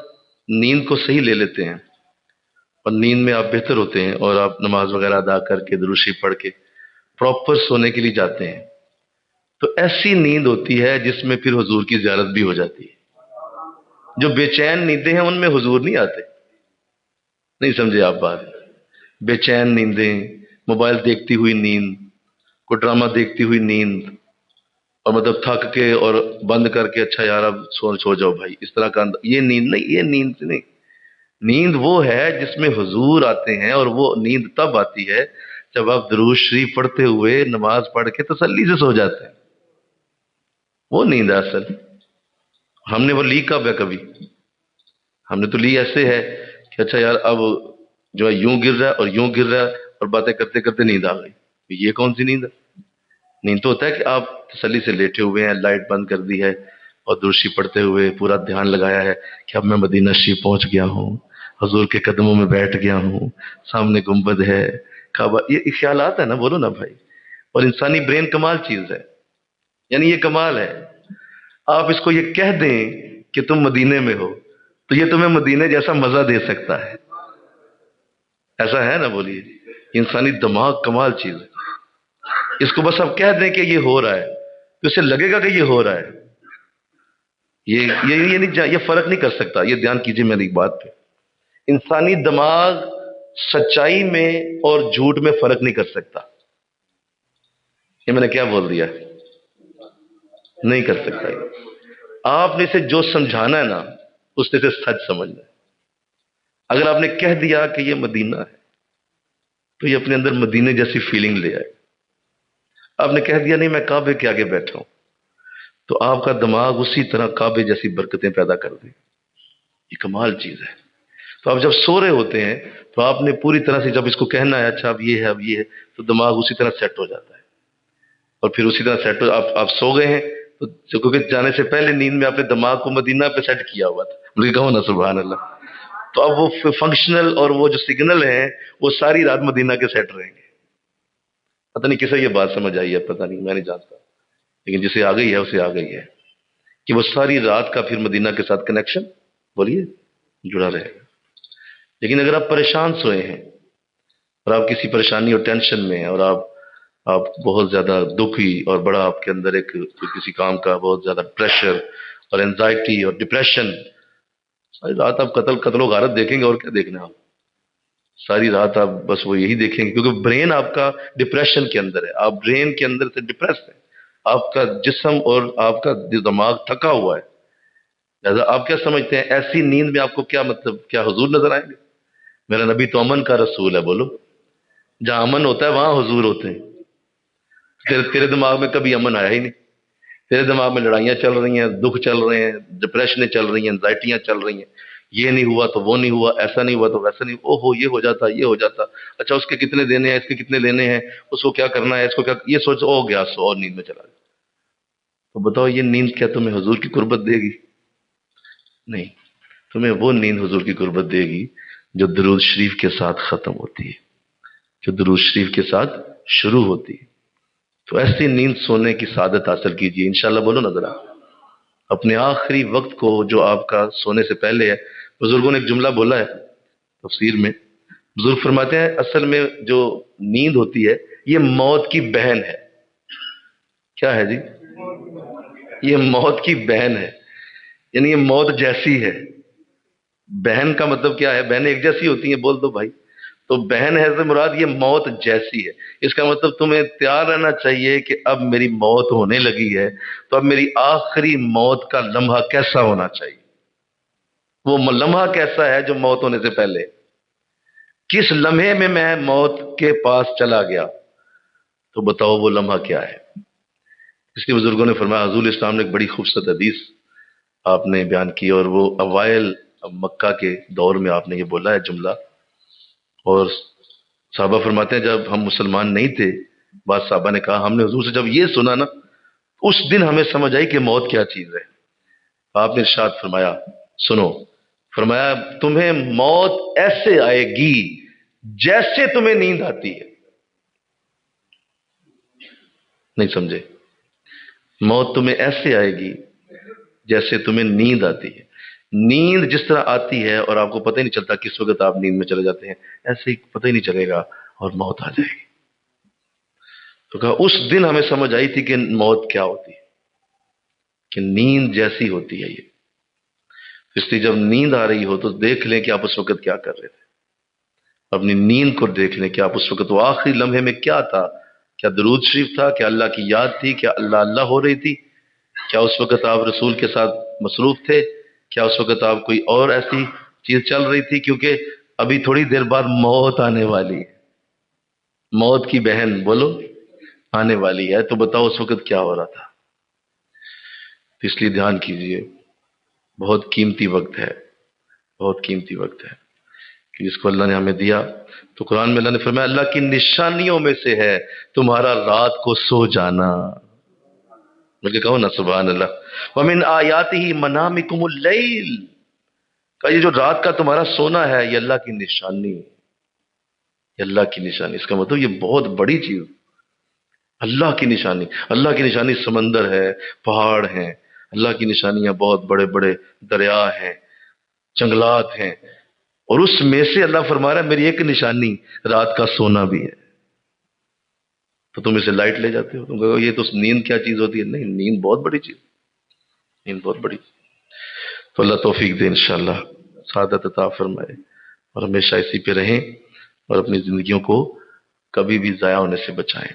نیند کو صحیح لے لیتے ہیں اور نیند میں آپ بہتر ہوتے ہیں اور آپ نماز وغیرہ ادا کر کے درود شریف پڑھ کے پراپر سونے کے لیے جاتے ہیں، تو ایسی نیند ہوتی ہے جس میں پھر حضور کی زیارت بھی ہو جاتی ہے. جو بے چین نیندیں ہیں ان میں حضور نہیں آتے. نہیں سمجھے آپ بات؟ بے چین نیندیں، موبائل دیکھتی ہوئی نیند، کوئی ڈرامہ دیکھتی ہوئی نیند، اور مطلب تھک کے اور بند کر کے اچھا یار اب سو جاؤ بھائی، اس طرح کا یہ نیند نہیں. یہ نیند نہیں. نیند وہ ہے جس میں حضور آتے ہیں، اور وہ نیند تب آتی ہے جب آپ درود شریف پڑھتے ہوئے نماز پڑھ کے تسلی سے سو جاتے ہیں. وہ نیند ہے اصل. ہم نے وہ لی کب ہے کبھی؟ ہم نے تو لی ایسے ہے کہ اچھا یار اب جو ہے یوں گر رہا ہے اور یوں گر رہا ہے اور باتیں کرتے کرتے نیند آ گئی. یہ کون سی نیند ہے؟ نیند تو ہوتا ہے کہ آپ تسلی سے لیٹے ہوئے ہیں، لائٹ بند کر دی ہے اور درشی پڑھتے ہوئے پورا دھیان لگایا ہے کہ اب میں مدینہ شریف پہنچ گیا ہوں، حضور کے قدموں میں بیٹھ گیا ہوں، سامنے گنبد ہے، کعبہ. یہ خیالات ہے نا، بولو نا بھائی. اور انسانی برین کمال چیز ہے. یعنی یہ کمال ہے. آپ اس کو یہ کہہ دیں کہ تم مدینے میں ہو تو یہ تمہیں مدینے جیسا مزہ دے سکتا ہے. ایسا ہے نا؟ بولیے. انسانی دماغ کمال چیز ہے. اس کو بس آپ کہہ دیں کہ یہ ہو رہا ہے تو اسے لگے گا کہ یہ ہو رہا ہے. یہ فرق نہیں کر سکتا. یہ دھیان کیجیے میری بات پہ. انسانی دماغ سچائی میں اور جھوٹ میں فرق نہیں کر سکتا. یہ میں نے کیا بول دیا؟ نہیں کر سکتا. آپ نے اسے جو سمجھانا ہے نا اس نے اسے سچ سمجھنا ہے. اگر آپ نے کہہ دیا کہ یہ مدینہ ہے تو یہ اپنے اندر مدینے جیسی فیلنگ لے آئے. آپ نے کہہ دیا نہیں میں کعبے کے آگے بیٹھا ہوں تو آپ کا دماغ اسی طرح کعبے جیسی برکتیں پیدا کر دے. یہ کمال چیز ہے. تو آپ جب سو رہے ہوتے ہیں تو آپ نے پوری طرح سے جب اس کو کہنا ہے اچھا اب یہ ہے اب یہ ہے تو دماغ اسی طرح سیٹ ہو جاتا ہے. اور پھر اسی طرح سیٹ ہو آپ سو گئے ہیں تو کیونکہ جانے سے پہلے نیند میں آپ نے دماغ کو مدینہ پہ سیٹ کیا ہوا تھا. مجھے کہو نا سبحان اللہ. تو اب وہ فنکشنل اور وہ جو سگنل ہیں وہ ساری رات مدینہ کے سیٹ رہیں گے. پتہ نہیں کسے یہ بات سمجھ آئی ہے، پتہ نہیں، میں نہیں جانتا، لیکن جسے آ گئی ہے اسے آ گئی ہے کہ وہ ساری رات کا پھر مدینہ کے ساتھ کنیکشن بولیے جڑا رہے گا. لیکن اگر آپ پریشان سوئے ہیں اور آپ کسی پریشانی اور ٹینشن میں ہیں اور آپ بہت زیادہ دکھی اور بڑا آپ کے اندر ایک کسی کام کا بہت زیادہ پریشر اور اینزائٹی اور ڈپریشن، ساری رات آپ قتل و غارت دیکھیں گے. اور کیا دیکھنا ہے آپ؟ ساری رات آپ بس وہ یہی دیکھیں گے کیونکہ برین آپ کا ڈپریشن کے اندر ہے. آپ برین کے اندر سے ڈپریس ہیں. آپ کا جسم اور آپ کا دماغ تھکا ہوا ہے. لہذا آپ کیا سمجھتے ہیں ایسی نیند میں آپ کو کیا مطلب کیا حضور نظر آئیں گے؟ میرا نبی تو امن کا رسول ہے. بولو. جہاں امن ہوتا ہے وہاں حضور ہوتے ہیں. تیرے دماغ میں کبھی امن آیا ہی نہیں. تیرے دماغ میں لڑائیاں چل رہی ہیں، دکھ چل رہے ہیں، ڈپریشنیں چل رہی ہیں، انزائٹیاں چل رہی ہیں. یہ نہیں ہوا تو وہ نہیں ہوا، ایسا نہیں ہوا تو ویسا نہیں، او ہو یہ ہو جاتا یہ ہو جاتا. اچھا اس کے کتنے دینے ہیں، اس کے کتنے لینے ہیں، اس کو کیا کرنا ہے، اس کو کیا، یہ سوچ او گیا سو اور نیند میں چلا گیا. تو بتاؤ یہ نیند کیا تمہیں حضور کی قربت دے گی؟ نہیں. تمہیں وہ نیند حضور کی قربت دے گی جو درود شریف کے ساتھ ختم ہوتی ہے، جو درود شریف کے ساتھ شروع ہوتی ہے. تو ایسی نیند سونے کی سعادت حاصل کیجیے انشاءاللہ. بولو نا ذرا. اپنے آخری وقت کو جو آپ کا سونے سے پہلے ہے. بزرگوں نے ایک جملہ بولا ہے تفسیر میں. بزرگ فرماتے ہیں اصل میں جو نیند ہوتی ہے یہ موت کی بہن ہے. کیا ہے جی؟ یہ موت کی بہن ہے. یعنی یہ موت جیسی ہے. بہن کا مطلب کیا ہے؟ بہنیں ایک جیسی ہوتی ہیں؟ بول دو بھائی. تو بہن ہے سے مراد یہ موت جیسی ہے. اس کا مطلب تمہیں تیار رہنا چاہیے کہ اب میری موت ہونے لگی ہے تو اب میری آخری موت کا لمحہ کیسا ہونا چاہیے. وہ لمحہ کیسا ہے جو موت ہونے سے پہلے؟ کس لمحے میں میں موت کے پاس چلا گیا؟ تو بتاؤ وہ لمحہ کیا ہے؟ اس لیے بزرگوں نے فرمایا، حضور اسلام نے ایک بڑی خوبصورت حدیث آپ نے بیان کی اور وہ اوائل مکہ کے دور میں آپ نے یہ بولا ہے جملہ. اور صحابہ فرماتے ہیں جب ہم مسلمان نہیں تھے، بعض صحابہ نے کہا ہم نے حضور سے جب یہ سنا نا اس دن ہمیں سمجھ آئی کہ موت کیا چیز ہے. آپ نے ارشاد فرمایا سنو، فرمایا تمہیں موت ایسے آئے گی جیسے تمہیں نیند آتی ہے. نہیں سمجھے؟ موت تمہیں ایسے آئے گی جیسے تمہیں نیند آتی ہے. نیند جس طرح آتی ہے اور آپ کو پتہ ہی نہیں چلتا کس وقت آپ نیند میں چلے جاتے ہیں، ایسے ہی پتہ ہی نہیں چلے گا اور موت آ جائے گی. تو کہا اس دن ہمیں سمجھ آئی تھی کہ موت کیا ہوتی ہے، کہ نیند جیسی ہوتی ہے یہ. اس لیے جب نیند آ رہی ہو تو دیکھ لیں کہ آپ اس وقت کیا کر رہے تھے. اپنی نیند کو دیکھ لیں کہ آپ اس وقت وہ آخری لمحے میں کیا تھا. کیا درود شریف تھا؟ کیا اللہ کی یاد تھی؟ کیا اللہ اللہ ہو رہی تھی؟ کیا اس وقت آپ رسول کے ساتھ مصروف تھے؟ کیا اس وقت آپ کوئی اور ایسی چیز چل رہی تھی؟ کیونکہ ابھی تھوڑی دیر بعد موت آنے والی ہے. موت کی بہن بولو آنے والی ہے. تو بتاؤ اس وقت کیا ہو رہا تھا. تو اس لیے دھیان کیجئے، بہت قیمتی وقت ہے، بہت قیمتی وقت ہے کہ جس کو اللہ نے ہمیں دیا. تو قرآن میں اللہ نے فرمایا اللہ کی نشانیوں میں سے ہے تمہارا رات کو سو جانا. مجھے کہو نا سبحان اللہ. وَمِنْ آیَاتِهِ مَنَامِكُمُ اللَّيْلِ، کہ یہ جو رات کا تمہارا سونا ہے یہ اللہ کی نشانی ہے. یہ اللہ کی نشانی، اس کا مطلب یہ بہت بڑی چیز. اللہ کی نشانی، اللہ کی نشانی سمندر ہے، پہاڑ ہیں. اللہ کی نشانیاں بہت بڑے بڑے دریا ہیں، جنگلات ہیں. اور اس میں سے اللہ فرما رہا ہے میری ایک نشانی رات کا سونا بھی ہے. تو تم اسے لائٹ لے جاتے ہو، تم کہو یہ تو نیند کیا چیز ہوتی ہے. نہیں، نیند بہت بڑی چیز، نیند بہت بڑی. تو اللہ توفیق دے انشاءاللہ، سعادت عطا فرمائے، اور ہمیشہ اسی پہ رہیں اور اپنی زندگیوں کو کبھی بھی ضائع ہونے سے بچائیں.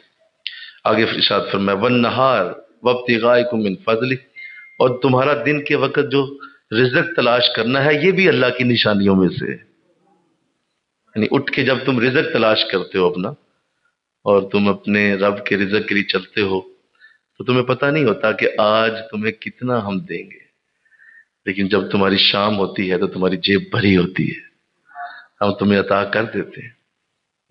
آگے ارشاد فرمائے وَالنَّهَارِ وَابْتِغَائِكُم مِّن فَضْلِهِ، اور تمہارا دن کے وقت جو رزق تلاش کرنا ہے یہ بھی اللہ کی نشانیوں میں سے ہے. یعنی اٹھ کے جب تم رزق تلاش کرتے ہو اپنا، اور تم اپنے رب کے رزق کے لیے چلتے ہو، تو تمہیں پتہ نہیں ہوتا کہ آج تمہیں کتنا ہم دیں گے. لیکن جب تمہاری شام ہوتی ہے تو تمہاری جیب بھری ہوتی ہے، ہم تمہیں عطا کر دیتے ہیں.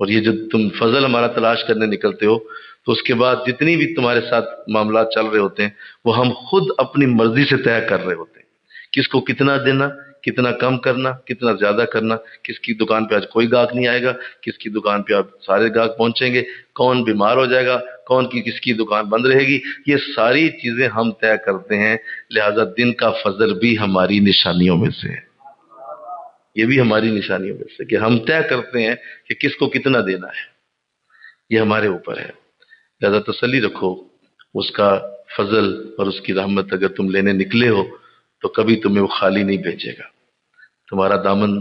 اور یہ جو تم فضل ہمارا تلاش کرنے نکلتے ہو تو اس کے بعد جتنی بھی تمہارے ساتھ معاملات چل رہے ہوتے ہیں وہ ہم خود اپنی مرضی سے طے کر رہے ہوتے ہیں. کس کو کتنا دینا، کتنا کم کرنا، کتنا زیادہ کرنا. کس کی دکان پہ آج کوئی گاہک نہیں آئے گا، کس کی دکان پہ آج سارے گاہک پہنچیں گے، کون بیمار ہو جائے گا، کون کی کس کی دکان بند رہے گی. یہ ساری چیزیں ہم طے کرتے ہیں. لہذا دن کا فضل بھی ہماری نشانیوں میں سے ہے. یہ بھی ہماری نشانیوں میں سے کہ ہم طے کرتے ہیں کہ کس کو کتنا دینا ہے. یہ ہمارے اوپر ہے. لہذا تسلی رکھو، اس کا فضل اور اس کی رحمت اگر تم لینے نکلے ہو تو کبھی تمہیں وہ خالی نہیں بھیجے گا. تمہارا دامن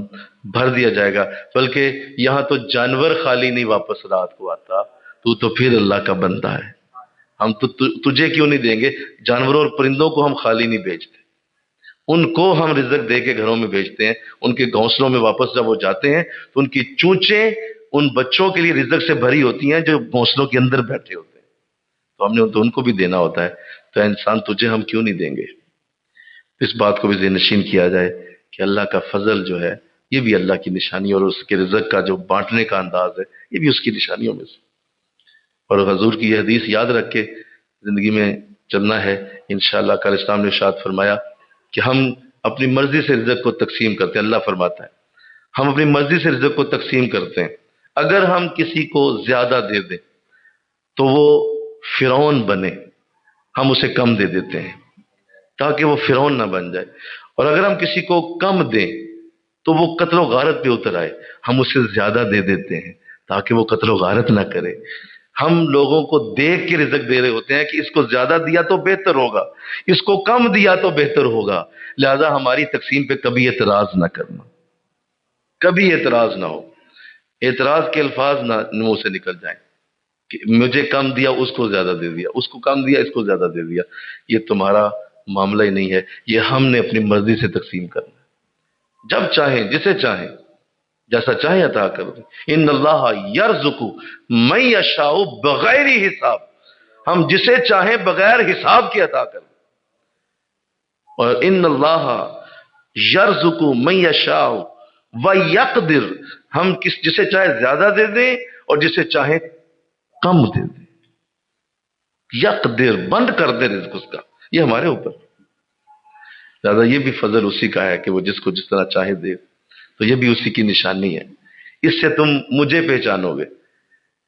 بھر دیا جائے گا. بلکہ یہاں تو جانور خالی نہیں واپس رات کو آتا، تو پھر اللہ کا بندہ ہے. ہم تو تجھے کیوں نہیں دیں گے؟ جانوروں اور پرندوں کو ہم خالی نہیں بھیجتے، ان کو ہم رزق دے کے گھروں میں بھیجتے ہیں. ان کے گھونسلوں میں واپس جب وہ جاتے ہیں تو ان کی چونچیں ان بچوں کے لیے رزق سے بھری ہوتی ہیں جو گھونسلوں کے اندر بیٹھے ہوتے ہیں. تو ہم نے تو ان کو بھی دینا ہوتا ہے. تو انسان تجھے ہم کیوں نہیں دیں گے؟ اس بات کو بھی ذہن نشین کیا جائے کہ اللہ کا فضل جو ہے یہ بھی اللہ کی نشانی، اور اس کے رزق کا جو بانٹنے کا انداز ہے یہ بھی اس کی نشانیوں میں سے. اور حضور کی یہ حدیث یاد رکھ کے زندگی میں چلنا ہے انشاءاللہ. کل اسلام نے ارشاد فرمایا کہ ہم اپنی مرضی سے رزق کو تقسیم کرتے ہیں. اللہ فرماتا ہے ہم اپنی مرضی سے رزق کو تقسیم کرتے ہیں. اگر ہم کسی کو زیادہ دے دیں تو وہ فرعون بنے، ہم اسے کم دے دیتے ہیں تاکہ وہ فرعون نہ بن جائے. اور اگر ہم کسی کو کم دیں تو وہ قتل و غارت پہ اتر آئے، ہم اسے زیادہ دے دیتے ہیں تاکہ وہ قتل و غارت نہ کرے. ہم لوگوں کو دیکھ کے رزق دے رہے ہوتے ہیں کہ اس کو زیادہ دیا تو بہتر ہوگا، اس کو کم دیا تو بہتر ہوگا. لہذا ہماری تقسیم پہ کبھی اعتراض نہ کرنا، کبھی اعتراض نہ ہو. اعتراض کے الفاظ نہ منہ سے نکل جائیں کہ مجھے کم دیا اس کو زیادہ دے دیا، اس کو کم دیا اس کو زیادہ دے دیا. یہ تمہارا معاملہ ہی نہیں ہے. یہ ہم نے اپنی مرضی سے تقسیم کرنا ہے. جب چاہیں جسے چاہیں جیسا چاہیں عطا کر دیں. ان اللہ یرزق من یشاء بغیر حساب، ہم جسے چاہیں بغیر حساب کے عطا کر دیں. اور ان اللہ یرزق من یشاء ویقدر، ہم جسے چاہے زیادہ دے دیں اور جسے چاہیں کم دے دیں. یقدر بند کر دے رزق اس کا، یہ ہمارے اوپر. لہٰذا یہ بھی فضل اسی کا ہے کہ وہ جس کو جس طرح چاہے دے. تو یہ بھی اسی کی نشانی ہے. اس سے تم مجھے پہچانو گے.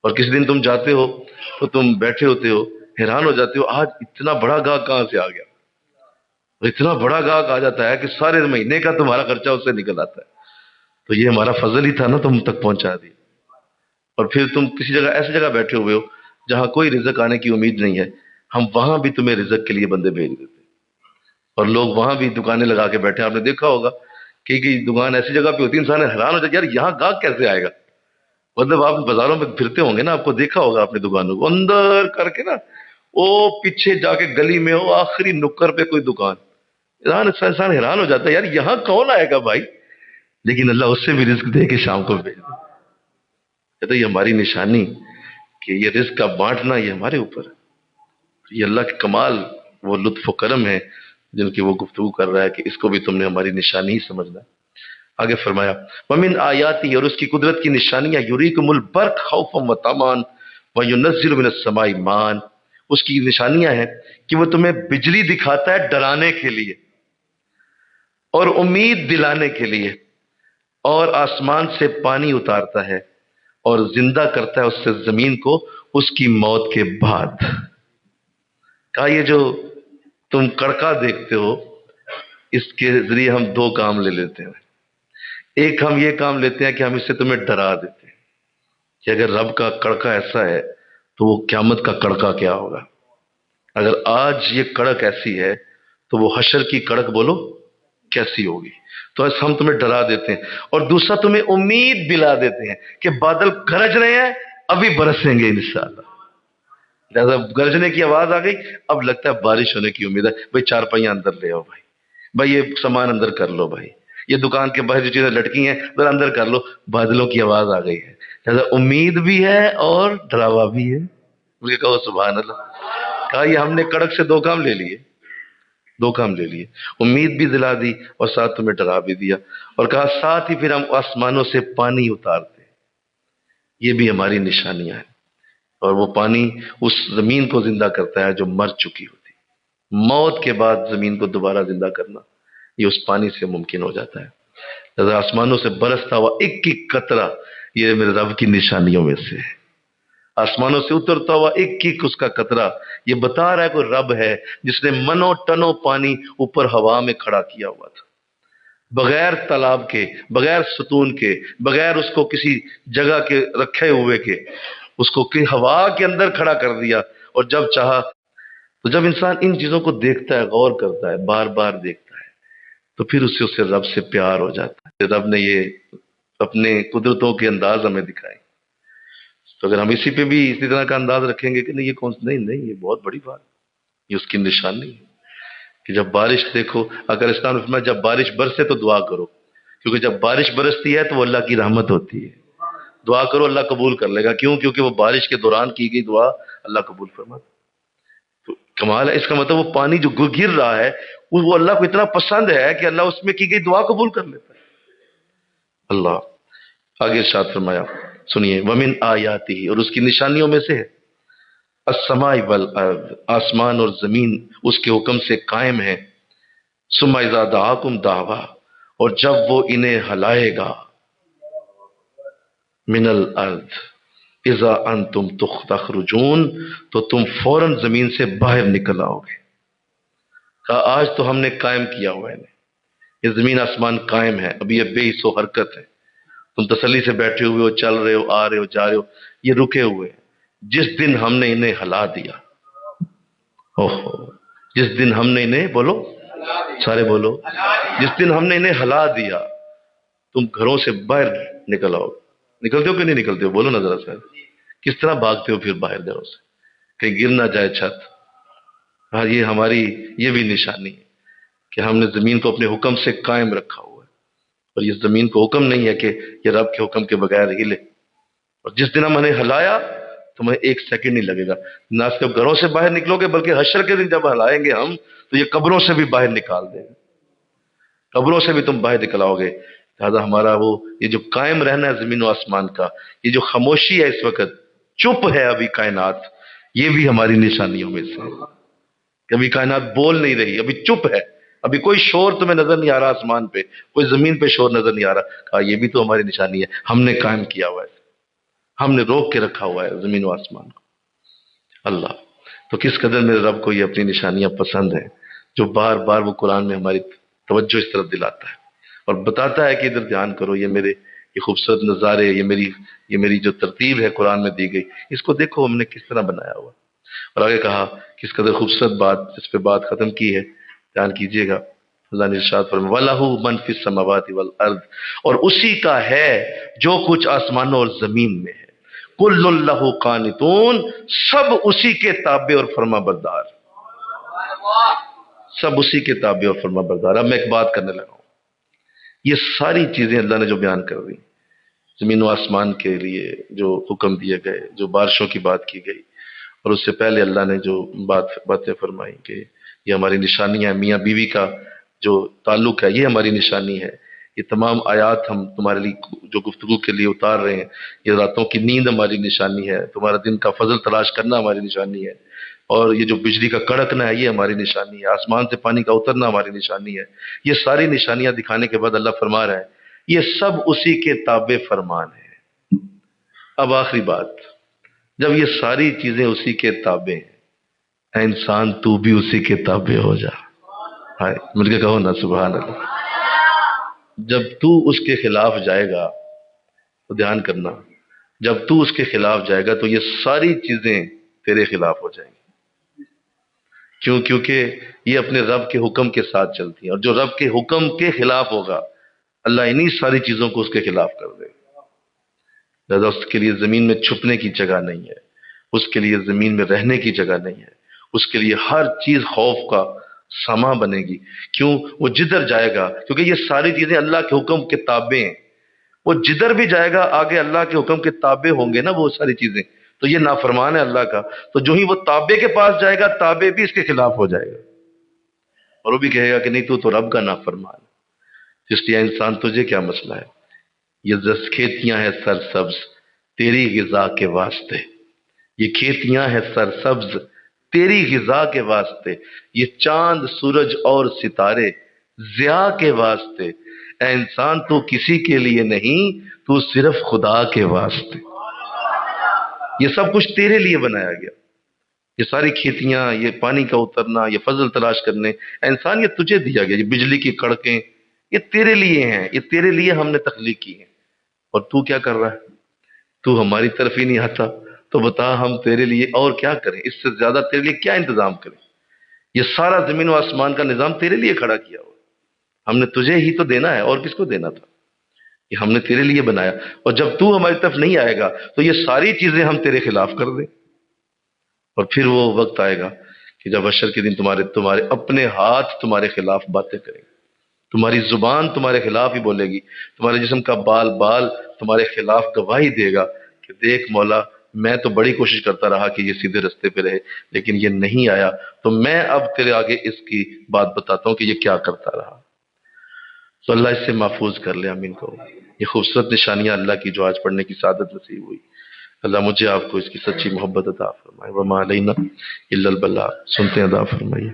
اور کسی دن تم جاتے ہو تو تم بیٹھے ہوتے ہو حیران ہو جاتے ہو آج اتنا بڑا گاہک کہاں سے آ گیا. اتنا بڑا گاہک آ جاتا ہے کہ سارے مہینے کا تمہارا خرچہ اس سے نکل آتا ہے. تو یہ ہمارا فضل ہی تھا نا، تم تک پہنچا دی. اور پھر تم کسی جگہ ایسی جگہ بیٹھے ہوئے ہو جہاں کوئی رزق آنے کی امید نہیں ہے، ہم وہاں بھی تمہیں رزق کے لیے بندے بھیج دیتے ہیں۔ اور لوگ وہاں بھی دکانیں لگا کے بیٹھے ہیں، آپ نے دیکھا ہوگا کہ دکان ایسی جگہ پہ ہوتی ہے انسان حیران ہو جاتا ہے، یار یہاں گاہک کیسے آئے گا؟ مطلب آپ بازاروں میں پھرتے ہوں گے نا، آپ کو دیکھا ہوگا اپنی دکانوں کو اندر کر کے نا، وہ پیچھے جا کے گلی میں وہ آخری نکر پہ کوئی دکان، انسان حیران ہو جاتا ہے، یار یہاں کون آئے گا بھائی؟ لیکن اللہ اس سے بھی رزق دے کے شام کو بھیج دے۔ کہتا ہے یہ ہماری نشانی کہ یہ رزق کا بانٹنا یہ ہمارے اوپر ہے، یہ اللہ کے کمال، وہ لطف و کرم ہے جن کی وہ گفتگو کر رہا ہے کہ اس کو بھی تم نے ہماری نشانی ہی سمجھنا ہے۔ آگے فرمایا ومن آیاتی، اور اس کی قدرت کی نشانیاں، یریکم البرق خوفا و طمعا وینزل من السماء ماء، اس کی نشانیاں ہیں کہ وہ تمہیں بجلی دکھاتا ہے ڈرانے کے لیے اور امید دلانے کے لیے، اور آسمان سے پانی اتارتا ہے اور زندہ کرتا ہے اس سے زمین کو اس کی موت کے بعد۔ کہا یہ جو تم کڑکا دیکھتے ہو اس کے ذریعے ہم دو کام لے لیتے ہیں۔ ایک ہم یہ کام لیتے ہیں کہ ہم اس سے تمہیں ڈرا دیتے ہیں کہ اگر رب کا کڑکا ایسا ہے تو وہ قیامت کا کڑکا کیا ہوگا، اگر آج یہ کڑک ایسی ہے تو وہ حشر کی کڑک بولو کیسی ہوگی، تو ایسا ہم تمہیں ڈرا دیتے ہیں۔ اور دوسرا تمہیں امید دلا دیتے ہیں کہ بادل گرج رہے ہیں، ابھی برسیں گے انشاءاللہ، لہذا گرجنے کی آواز آ گئی، اب لگتا ہے بارش ہونے کی امید ہے، بھائی چار پہیاں اندر لے آؤ بھائی، بھائی یہ سامان اندر کر لو بھائی، یہ دکان کے باہر جو چیزیں لٹکی ہیں ذرا اندر کر لو، بادلوں کی آواز آ گئی ہے، لہذا امید بھی ہے اور ڈراوا بھی ہے۔ مجھے کہو سبحان اللہ۔ کہا یہ ہم نے کڑک سے دو کام لے لیے، دو کام لے لیے، امید بھی دلا دی اور ساتھ تمہیں ڈرا بھی دیا، اور کہا ساتھ ہی پھر ہم آسمانوں سے پانی اتارتے ہیں، یہ بھی ہماری نشانیاں ہیں، اور وہ پانی اس زمین کو زندہ کرتا ہے جو مر چکی ہوتی، موت کے بعد زمین کو دوبارہ زندہ کرنا یہ اس پانی سے ممکن ہو جاتا ہے۔ لہذا آسمانوں سے برستا ہوا ایک ایک قطرہ یہ میرے رب کی نشانیوں میں سے ہے، آسمانوں سے اترتا ہوا ایک ایک اس کا قطرہ یہ بتا رہا ہے کوئی رب ہے جس نے منو ٹنو پانی اوپر ہوا میں کھڑا کیا ہوا تھا، بغیر تالاب کے، بغیر ستون کے، بغیر اس کو کسی جگہ کے رکھے ہوئے کے، اس کو ہوا کے اندر کھڑا کر دیا، اور جب چاہا تو جب انسان ان چیزوں کو دیکھتا ہے، غور کرتا ہے، بار بار دیکھتا ہے، تو پھر اسے رب سے پیار ہو جاتا ہے۔ رب نے یہ اپنے قدرتوں کے انداز ہمیں دکھائے، تو اگر ہم اسی پہ بھی اسی طرح کا انداز رکھیں گے کہ نہیں یہ کون نہیں یہ بہت بڑی بات، یہ اس کی نشانی ہے کہ جب بارش دیکھو، اگر اسلام میں فرمایا جب بارش برسے تو دعا کرو، کیونکہ جب بارش برستی ہے تو وہ اللہ کی رحمت ہوتی ہے، دعا کرو اللہ قبول کر لے گا، کیوں؟ کیونکہ وہ بارش کے دوران کی گئی دعا اللہ قبول فرماتا ہے۔ تو کمال ہے، اس کا مطلب وہ پانی جو گر رہا ہے وہ اللہ کو اتنا پسند ہے کہ اللہ اس میں کی گئی دعا قبول کر لیتا ہے۔ اللہ آگے ارشاد فرمایا، سنیے ومن آیاتی، اور اس کی نشانیوں میں سے ہے السماء والارض، آسمان اور زمین اس کے حکم سے قائم ہے، ثم اذا دعاکم دعوا، اور جب وہ انہیں ہلائے گا، من الارض اذا انتم تخرجون، تو تم فوراً زمین سے باہر نکل آؤ گے۔ کہا آج تو ہم نے قائم کیا ہوا ہے، یہ زمین آسمان قائم ہے، ابھی یہ بے حس و حرکت ہے، تم تسلی سے بیٹھے ہوئے ہو، چل رہے ہو، آ رہے ہو، جا رہے ہو، یہ رکے ہوئے ہیں۔ جس دن ہم نے انہیں ہلا دیا، اوہو، جس دن ہم نے انہیں، بولو سارے بولو، جس دن ہم نے انہیں ہلا دیا، تم گھروں سے باہر نکل آؤ۔ نکلتے ہو کہ نہیں نکلتے ہو؟ بولو نا ذرا سا، کس طرح بھاگتے ہو پھر باہر گھروں سے، کہیں گر نہ جائے چھت۔ ہاں یہ ہماری یہ بھی نشانی ہے کہ ہم نے زمین کو اپنے حکم سے قائم رکھا ہوا ہے، اور یہ زمین کو حکم نہیں ہے کہ یہ رب کے حکم کے بغیر ہلے، اور جس دن ہم نے ہلایا تمہیں ایک سیکنڈ نہیں لگے گا، نہ صرف گھروں سے باہر نکلو گے بلکہ حشر کے دن جب ہلائیں گے ہم تو یہ قبروں سے بھی باہر نکال دیں گے، قبروں سے بھی تم باہر نکلاؤ گے۔ لہٰذا ہمارا وہ یہ جو قائم رہنا ہے زمین و آسمان کا، یہ جو خاموشی ہے اس وقت، چپ ہے ابھی کائنات، یہ بھی ہماری نشانیوں میں سے ہے کہ ابھی کائنات بول نہیں رہی، ابھی چپ ہے، ابھی کوئی شور تمہیں نظر نہیں آ رہا، آسمان پہ کوئی زمین پہ شور نظر نہیں آ رہا۔ کہا یہ بھی تو ہماری نشانی ہے، ہم نے قائم کیا ہوا ہے، ہم نے روک کے رکھا ہوا ہے زمین و آسمان کو۔ اللہ تو کس قدر میرے رب کو یہ اپنی نشانیاں پسند ہیں، جو بار بار وہ قرآن میں ہماری توجہ اس طرف دلاتا ہے اور بتاتا ہے کہ ادھر دھیان کرو، یہ میرے یہ خوبصورت نظارے، یہ میری جو ترتیب ہے قرآن میں دی گئی، اس کو دیکھو ہم نے کس طرح بنایا ہوا۔ اور آگے کہا کس قدر خوبصورت بات، جس پہ بات ختم کی ہے، دھیان کیجئے گا، اللہ نے ارشاد فرمایا وَلَهُ مَن فِي السَّمَاوَاتِ وَالْأَرْضِ، اور اسی کا ہے جو کچھ آسمانوں اور زمین میں ہے، كُلٌّ لَهُ قَانِتُونَ، سب اسی کے تابع اور فرما بردار، سب اسی کے تابع اور فرما بردار۔ اب میں ایک بات کرنے لگا ہوں، یہ ساری چیزیں اللہ نے جو بیان کر دی، زمین و آسمان کے لیے جو حکم دیے گئے، جو بارشوں کی بات کی گئی، اور اس سے پہلے اللہ نے جو باتیں فرمائی کہ یہ ہماری نشانی ہے، میاں بیوی کا جو تعلق ہے یہ ہماری نشانی ہے، یہ تمام آیات ہم تمہارے لیے جو گفتگو کے لیے اتار رہے ہیں، یہ راتوں کی نیند ہماری نشانی ہے، تمہارا دن کا فضل تلاش کرنا ہماری نشانی ہے، اور یہ جو بجلی کا کڑکنا ہے یہ ہماری نشانی ہے، آسمان سے پانی کا اترنا ہماری نشانی ہے۔ یہ ساری نشانیاں دکھانے کے بعد اللہ فرما رہا ہے یہ سب اسی کے تابع فرمان ہے۔ اب آخری بات، جب یہ ساری چیزیں اسی کے تابع ہیں، اے انسان تو بھی اسی کے تابع ہو جا۔ ہائے مل کے کہو نا سبحان اللہ۔ جب تو اس کے خلاف جائے گا تو دھیان کرنا، جب تو اس کے خلاف جائے گا تو یہ ساری چیزیں تیرے خلاف ہو جائیں گی۔ کیونکہ یہ اپنے رب کے حکم کے ساتھ چلتی ہیں، اور جو رب کے حکم کے خلاف ہوگا اللہ انہی ساری چیزوں کو اس کے خلاف کر دے گا۔ لہذا اس کے لیے زمین میں چھپنے کی جگہ نہیں ہے، اس کے لیے زمین میں رہنے کی جگہ نہیں ہے، اس کے لیے ہر چیز خوف کا سامان بنے گی۔ کیوں؟ وہ جدھر جائے گا، کیونکہ یہ ساری چیزیں اللہ کے حکم کے تابع ہیں، وہ جدھر بھی جائے گا آگے اللہ کے حکم کے تابع ہوں گے نا وہ ساری چیزیں، تو یہ نافرمان ہے اللہ کا، تو جو ہی وہ تابع کے پاس جائے گا تابع بھی اس کے خلاف ہو جائے گا، اور وہ بھی کہے گا کہ نہیں تو رب کا نافرمان ہے۔ اس لیے انسان تجھے کیا مسئلہ ہے؟ یہ کھیتیاں ہیں سرسبز تیری غذا کے واسطے، یہ کھیتیاں ہیں سرسبز تیری غذا کے واسطے، یہ چاند سورج اور ستارے ضیاء کے واسطے، اے انسان تو کسی کے لیے نہیں، تو صرف خدا کے واسطے، یہ سب کچھ تیرے لیے بنایا گیا۔ یہ ساری کھیتیاں، یہ پانی کا اترنا، یہ فضل تلاش کرنے، اے انسان یہ تجھے دیا گیا، یہ بجلی کی کڑکیں یہ تیرے لیے ہیں، یہ تیرے لیے ہم نے تخلیق کی ہیں، اور تو کیا کر رہا ہے؟ تو ہماری طرف ہی نہیں آتا، تو بتا ہم تیرے لیے اور کیا کریں، اس سے زیادہ تیرے لیے کیا انتظام کریں؟ یہ سارا زمین و آسمان کا نظام تیرے لیے کھڑا کیا ہوا، ہم نے تجھے ہی تو دینا ہے، اور کس کو دینا تھا؟ یہ ہم نے تیرے لیے بنایا، اور جب تو ہماری طرف نہیں آئے گا تو یہ ساری چیزیں ہم تیرے خلاف کر دیں، اور پھر وہ وقت آئے گا کہ جب حشر کے دن تمہارے اپنے ہاتھ تمہارے خلاف باتیں کریں گے، تمہاری زبان تمہارے خلاف ہی بولے گی، تمہارے جسم کا بال تمہارے خلاف گواہی دے گا کہ دیکھ مولا میں تو بڑی کوشش کرتا رہا کہ یہ سیدھے رستے پہ رہے، لیکن یہ نہیں آیا، تو میں اب تیرے آگے اس کی بات بتاتا ہوں کہ یہ کیا کرتا رہا۔ تو اللہ اس سے محفوظ کر لے امین کو، یہ خوبصورت نشانیاں اللہ کی جو آج پڑھنے کی سعادت نصیب ہوئی، اللہ مجھے آپ کو اس کی سچی محبت عطا فرمائے، وما علینا الا البلاغ۔ سنتے ہیں عطا فرمائیے۔